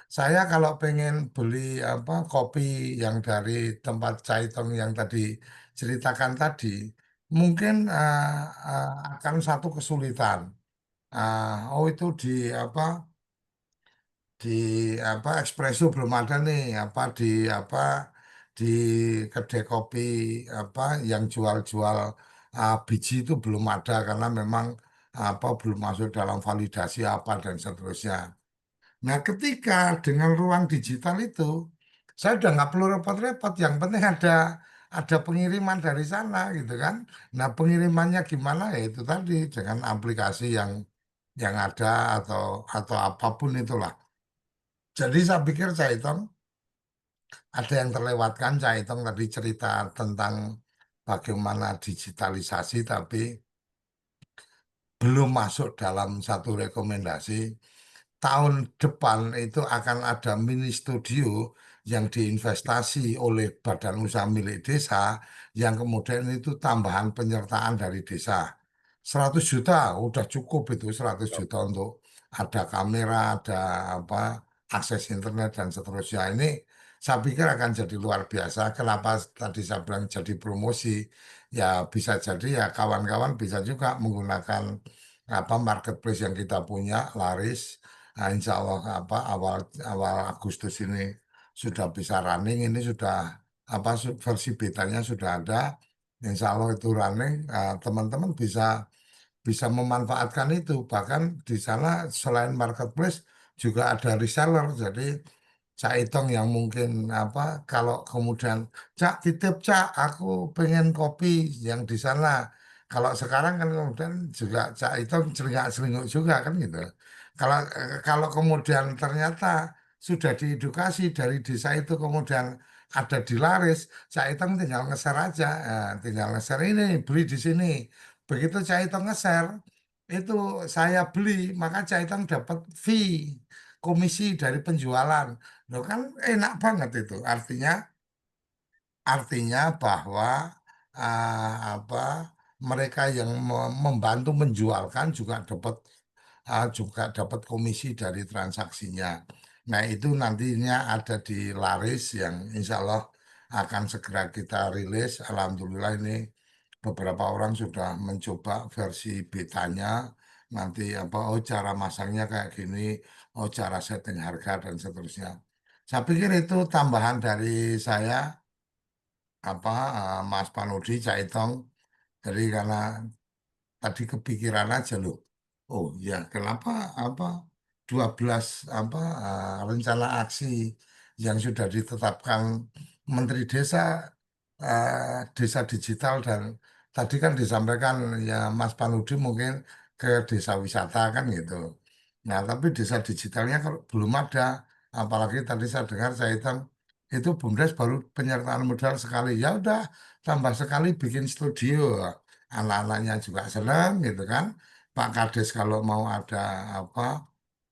Saya kalau pengen beli apa kopi yang dari tempat Caitong yang tadi ceritakan tadi, mungkin akan satu kesulitan. Oh itu di apa di apa espresso belum ada nih, apa di apa di kedai kopi yang jual-jual biji itu belum ada karena memang belum masuk dalam validasi apa dan seterusnya. Nah, ketika dengan ruang digital itu, saya udah nggak perlu repot-repot. Yang penting ada pengiriman dari sana gitu kan. Nah, pengirimannya gimana ya itu tadi dengan aplikasi yang ada atau apapun itulah. Jadi saya pikir Caitong ada yang terlewatkan. Caitong tadi cerita tentang bagaimana digitalisasi tapi belum masuk dalam satu rekomendasi. Tahun depan itu akan ada mini studio yang diinvestasi oleh badan usaha milik desa yang kemudian itu tambahan penyertaan dari desa. 100 juta udah cukup itu 100 juta untuk ada kamera, ada apa akses internet dan seterusnya. Ini saya pikir akan jadi luar biasa. Kenapa tadi saya bilang jadi promosi? Ya bisa jadi ya kawan-kawan bisa juga menggunakan marketplace yang kita punya laris. Nah, insya Allah awal awal Agustus ini sudah bisa running. Ini sudah versi betanya sudah ada. Insya Allah itu running. Teman-teman bisa memanfaatkan itu. Bahkan di sana selain marketplace juga ada reseller. Jadi Cak Itong yang mungkin kalau kemudian Cak titip Cak aku pengen kopi yang di sana. Kalau sekarang kan kemudian juga Cak Itong celingak-celinguk juga kan gitu. Kalau kemudian ternyata sudah diedukasi dari desa itu kemudian ada di laris, Cak Itong tinggal nge-share aja. Tinggal nge-share ini beli di sini. Begitu Cak Itong nge-share itu saya beli maka Cak Itong dapat fee komisi dari penjualan. Loh kan enak banget itu. Artinya bahwa ah, apa mereka yang membantu menjualkan juga dapat komisi dari transaksinya. Nah, itu nantinya ada di Laris yang insya Allah akan segera kita rilis. Alhamdulillah ini beberapa orang sudah mencoba versi betanya. Nanti oh cara masangnya kayak gini, oh cara setting harga dan seterusnya. Saya pikir itu tambahan dari saya Mas Panudi Caitong. Jadi karena tadi kepikiran aja loh. Oh ya, kenapa 12 rencana aksi yang sudah ditetapkan Menteri Desa Digital dan tadi kan disampaikan ya Mas Panudi mungkin ke desa wisata kan gitu. Nah, tapi desa digitalnya kalau belum ada, apalagi tadi saya dengar saya hitung itu BUMDes baru penyertaan modal sekali. Ya udah, tambah sekali bikin studio. Anak-anaknya juga senang gitu kan. Pak Kades kalau mau ada apa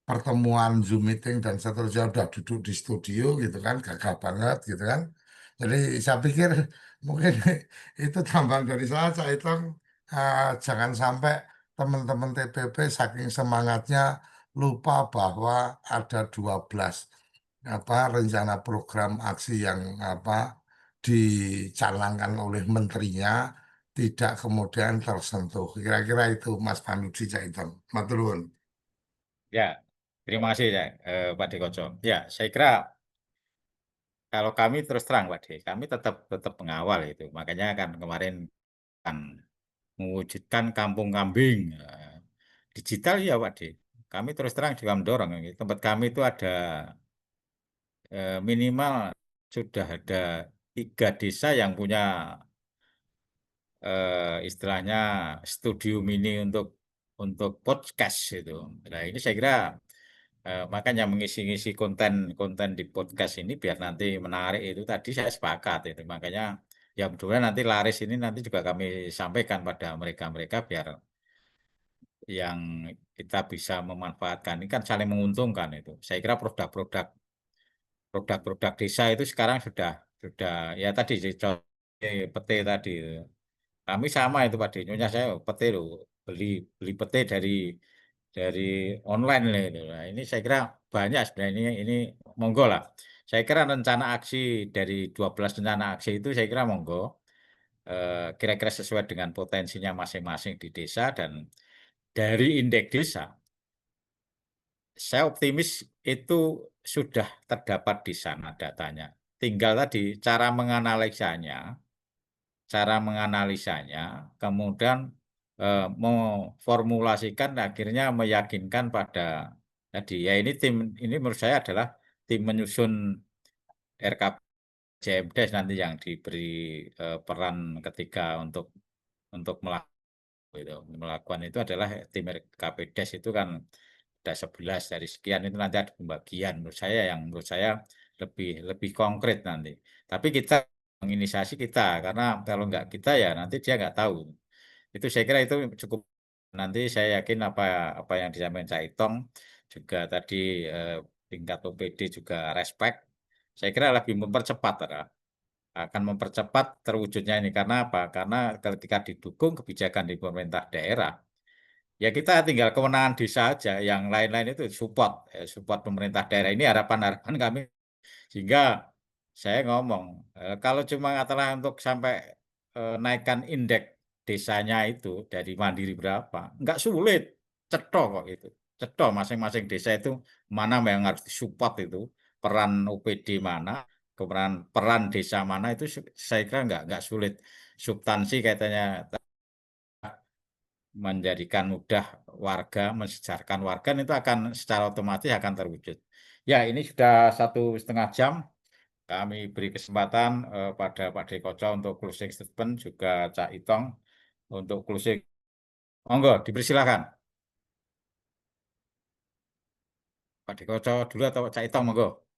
pertemuan Zoom meeting dan seterusnya udah duduk di studio gitu kan, gagah banget gitu kan. Jadi saya pikir mungkin itu tambahan dari saya hitung jangan sampai teman-teman TPP saking semangatnya lupa bahwa ada 12 rencana program aksi yang dicanangkan oleh menterinya tidak kemudian tersentuh. Kira-kira itu Mas Panudi Caitong. Matur nuwun. Ya, terima kasih ya, Pak Dekoco. Ya, saya kira kalau kami terus terang, Pak De, kami tetap mengawal itu. Makanya kan kemarin kan mewujudkan kampung kambing digital ya, Pak De. Kami terus terang juga mendorong. Tempat kami itu ada minimal sudah ada 3 desa yang punya istilahnya studio mini untuk podcast itu. Nah, ini saya kira makanya mengisi-ngisi konten di podcast ini biar nanti menarik itu tadi saya sepakat itu. Makanya ya mudah-mudahan nanti laris ini nanti juga kami sampaikan pada mereka-mereka biar yang kita bisa memanfaatkan ini kan saling menguntungkan itu. Saya kira produk-produk desa itu sekarang sudah ya tadi pete tadi. Kami sama itu Pak Denyonya saya pete loh, beli beli pete dari online itu. Nah, ini saya kira banyak sebenarnya ini monggo lah. Saya kira rencana aksi dari 12 rencana aksi itu saya kira monggo kira-kira sesuai dengan potensinya masing-masing di desa dan dari indeks desa. Saya optimis itu sudah terdapat di sana datanya. tinggal tadi cara menganalisanya, kemudian memformulasikan akhirnya meyakinkan pada tadi ya ini menurut saya adalah tim menyusun RKJMDes nanti yang diberi peran ketiga untuk melakukan itu adalah tim RKPDes itu kan ada 11 dari sekian itu nanti ada pembagian menurut saya lebih konkret nanti. Tapi kita menginisiasi kita karena kalau nggak kita ya nanti dia nggak tahu. Itu saya kira itu cukup. Nanti saya yakin apa yang disampaikan Cak Itong juga tadi tingkat OPD juga respect. Saya kira lebih mempercepat akan mempercepat terwujudnya ini karena apa? Karena ketika didukung kebijakan di pemerintah daerah, ya kita tinggal kewenangan desa aja, yang lain-lain itu support pemerintah daerah ini harapan kami sehingga saya ngomong kalau cuma adalah untuk sampai naikkan indeks desanya itu dari mandiri berapa, nggak sulit, cetok kok itu, cetok masing-masing desa itu mana yang harus disupport itu peran OPD mana, peran desa mana itu saya kira nggak sulit. Substansi katanya menjadikan mudah warga, mensejahterakan warga itu akan secara otomatis akan terwujud. Ya, ini sudah 1,5 jam. Kami beri kesempatan pada Pak Dekoco untuk closing statement, juga Cak Itong untuk closing. Monggo, dipersilakan. Pak Dekoco dulu atau Cak Itong, monggo.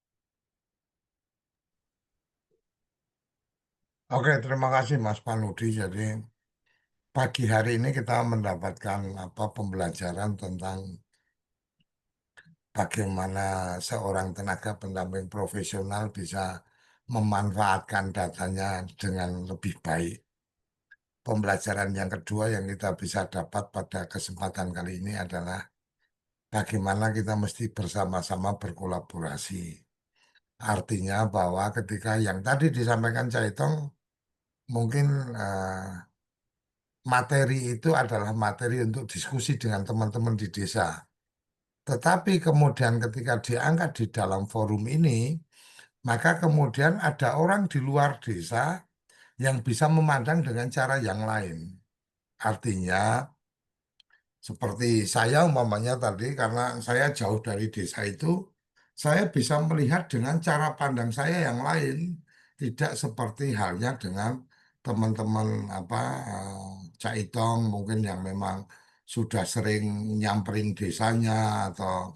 Oke, terima kasih Mas Panudi. Jadi pagi hari ini kita mendapatkan pembelajaran tentang bagaimana seorang tenaga pendamping profesional bisa memanfaatkan datanya dengan lebih baik. Pembelajaran yang kedua yang kita bisa dapat pada kesempatan kali ini adalah bagaimana kita mesti bersama-sama berkolaborasi. Artinya bahwa ketika yang tadi disampaikan Caitong, mungkin materi itu adalah materi untuk diskusi dengan teman-teman di desa. Tetapi kemudian ketika diangkat di dalam forum ini, maka kemudian ada orang di luar desa yang bisa memandang dengan cara yang lain. Artinya, seperti saya umpamanya tadi, karena saya jauh dari desa itu, saya bisa melihat dengan cara pandang saya yang lain, tidak seperti halnya dengan teman-teman Cak Itong mungkin yang memang sudah sering nyamperin desanya atau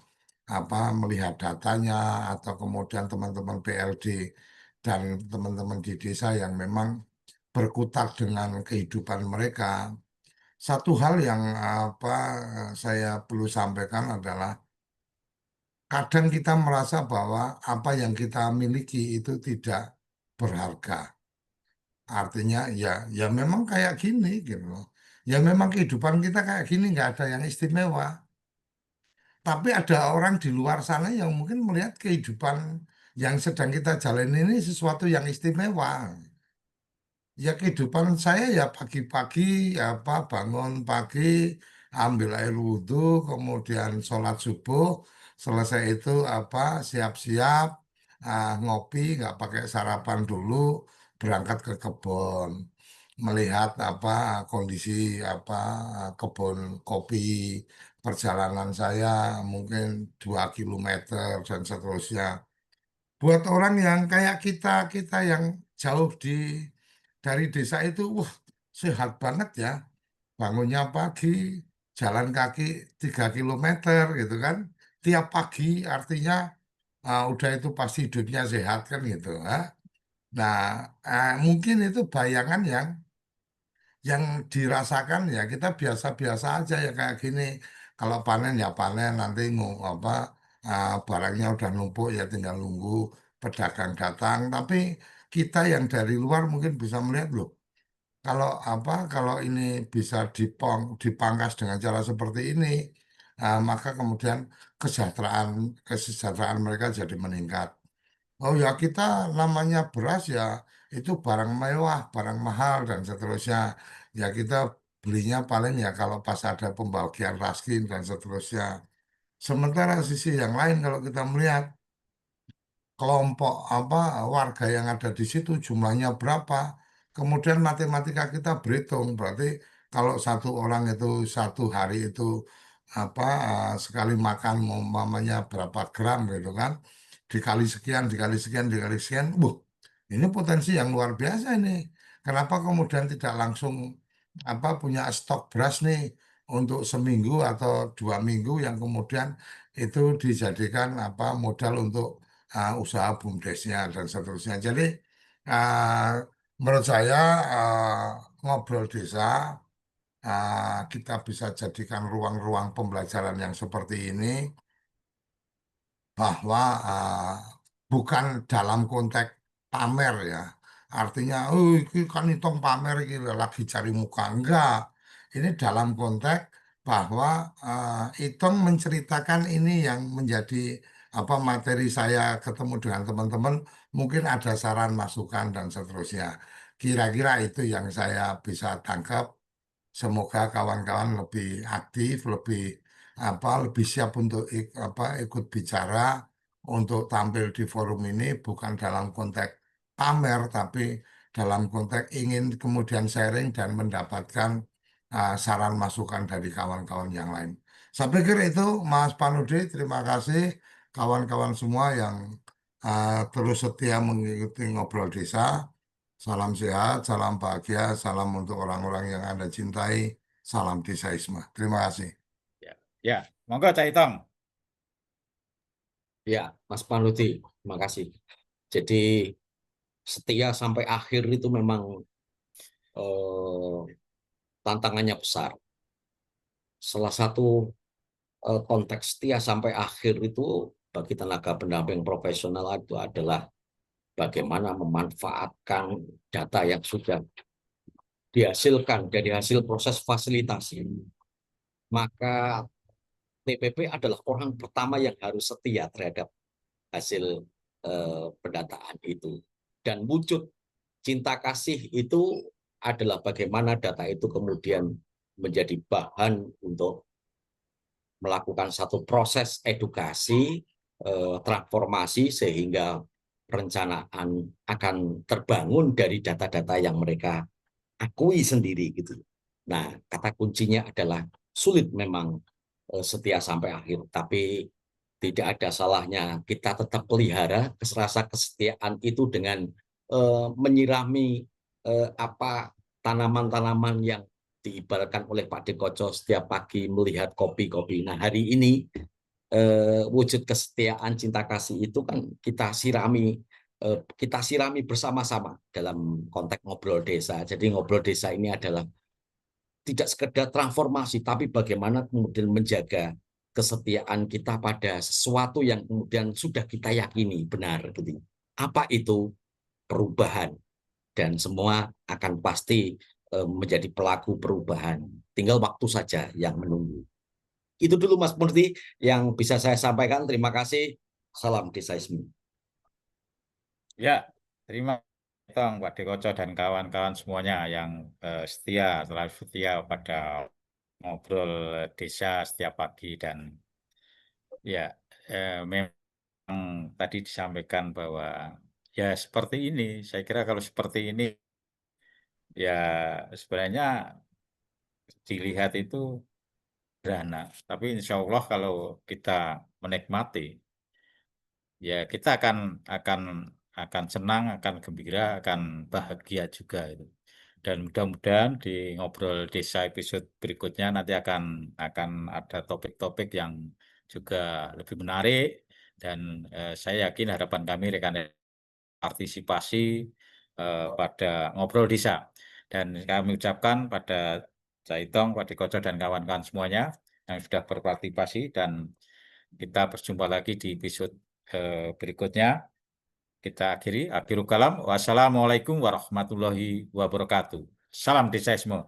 melihat datanya atau kemudian teman-teman PLD dan teman-teman di desa yang memang berkutat dengan kehidupan mereka. Satu hal yang saya perlu sampaikan adalah kadang kita merasa bahwa apa yang kita miliki itu tidak berharga. Artinya ya memang kayak gini gitu loh. Ya memang kehidupan kita kayak gini nggak ada yang istimewa. Tapi ada orang di luar sana yang mungkin melihat kehidupan yang sedang kita jalani ini sesuatu yang istimewa. Ya kehidupan saya ya pagi-pagi bangun pagi, ambil air wudhu, kemudian sholat subuh, selesai itu siap-siap, ngopi, nggak pakai sarapan dulu, berangkat ke kebun, melihat kondisi kebun kopi, perjalanan saya mungkin 2 kilometer dan seterusnya. Buat orang yang kayak kita yang jauh dari desa itu, wah sehat banget ya. Bangunnya pagi, jalan kaki 3 kilometer gitu kan. Tiap pagi artinya udah itu pasti hidupnya sehat kan gitu. Nah, mungkin itu bayangan yang dirasakan ya kita biasa-biasa aja ya kayak gini. Kalau panen ya panen nanti barangnya udah numpuk ya tinggal nunggu pedagang datang. Tapi kita yang dari luar mungkin bisa melihat loh. Kalau ini bisa dipangkas dengan cara seperti ini, maka kemudian kesejahteraan mereka jadi meningkat. Oh ya kita namanya beras ya itu barang mewah, barang mahal dan seterusnya. Ya kita belinya paling ya kalau pas ada pembagian raskin dan seterusnya. Sementara sisi yang lain kalau kita melihat kelompok warga yang ada di situ jumlahnya berapa. Kemudian matematika kita berhitung, berarti kalau satu orang itu satu hari itu sekali makan umpamanya berapa gram gitu kan, dikali sekian, dikali sekian, dikali sekian, ini potensi yang luar biasa ini. Kenapa kemudian tidak langsung punya stok beras nih untuk seminggu atau 2 minggu yang kemudian itu dijadikan modal untuk usaha BUMDesnya dan seterusnya. Jadi uh, menurut saya ngobrol desa kita bisa jadikan ruang-ruang pembelajaran yang seperti ini bahwa bukan dalam konteks pamer ya. Artinya, oh ini kan hitung pamer ini lagi cari muka. Enggak. Ini dalam konteks bahwa Itong menceritakan ini yang menjadi materi saya ketemu dengan teman-teman, mungkin ada saran masukan dan seterusnya. Kira-kira itu yang saya bisa tangkap. Semoga kawan-kawan lebih aktif, lebih siap untuk ikut bicara, untuk tampil di forum ini bukan dalam konteks pamer, tapi dalam konteks ingin kemudian sharing dan mendapatkan saran masukan dari kawan-kawan yang lain. Saya pikir itu Mas Panudi, terima kasih kawan-kawan semua yang terus setia mengikuti ngobrol desa. Salam sehat, salam bahagia, salam untuk orang-orang yang Anda cintai, salam desaisme. Terima kasih. Ya, monggo Cak Itong. Ya, Mas Panudi, terima kasih. Jadi setia sampai akhir itu memang tantangannya besar. Salah satu konteks setia sampai akhir itu bagi tenaga pendamping profesional itu adalah bagaimana memanfaatkan data yang sudah dihasilkan dari hasil proses fasilitasi. Maka TPP adalah orang pertama yang harus setia terhadap hasil pendataan itu. Dan wujud cinta kasih itu adalah bagaimana data itu kemudian menjadi bahan untuk melakukan satu proses edukasi, transformasi sehingga perencanaan akan terbangun dari data-data yang mereka akui sendiri gitu. Nah, kata kuncinya adalah sulit memang setia sampai akhir, tapi tidak ada salahnya kita tetap pelihara rasa kesetiaan itu dengan menyirami tanaman-tanaman yang diibaratkan oleh Pak Dekoco setiap pagi melihat kopi-kopi. Nah, hari ini wujud kesetiaan cinta kasih itu kan kita sirami bersama-sama dalam konteks ngobrol desa. Jadi ngobrol desa ini adalah tidak sekedar transformasi, tapi bagaimana kemudian menjaga kesetiaan kita pada sesuatu yang kemudian sudah kita yakini benar. Gitu. Apa itu perubahan? Dan semua akan pasti menjadi pelaku perubahan. Tinggal waktu saja yang menunggu. Itu dulu Mas Murti yang bisa saya sampaikan. Terima kasih. Salam desaisme. Ya, terima kasih Pak Dekoco dan kawan-kawan semuanya yang selalu setia pada ngobrol desa setiap pagi. Dan ya, memang tadi disampaikan bahwa ya seperti ini. Saya kira kalau seperti ini ya sebenarnya dilihat itu sederhana. Tapi insya Allah kalau kita menikmati, ya kita akan senang, akan gembira, akan bahagia juga itu. Dan mudah-mudahan di ngobrol desa episode berikutnya nanti akan ada topik-topik yang juga lebih menarik, dan saya yakin harapan kami rekan partisipasi pada ngobrol desa. Dan kami ucapkan pada Cak Itong, Pak Dekoco dan kawan-kawan semuanya yang sudah berpartisipasi, dan kita berjumpa lagi di episode berikutnya. Kita akhirul kalam. Wassalamualaikum warahmatullahi wabarakatuh. Salam desaisme.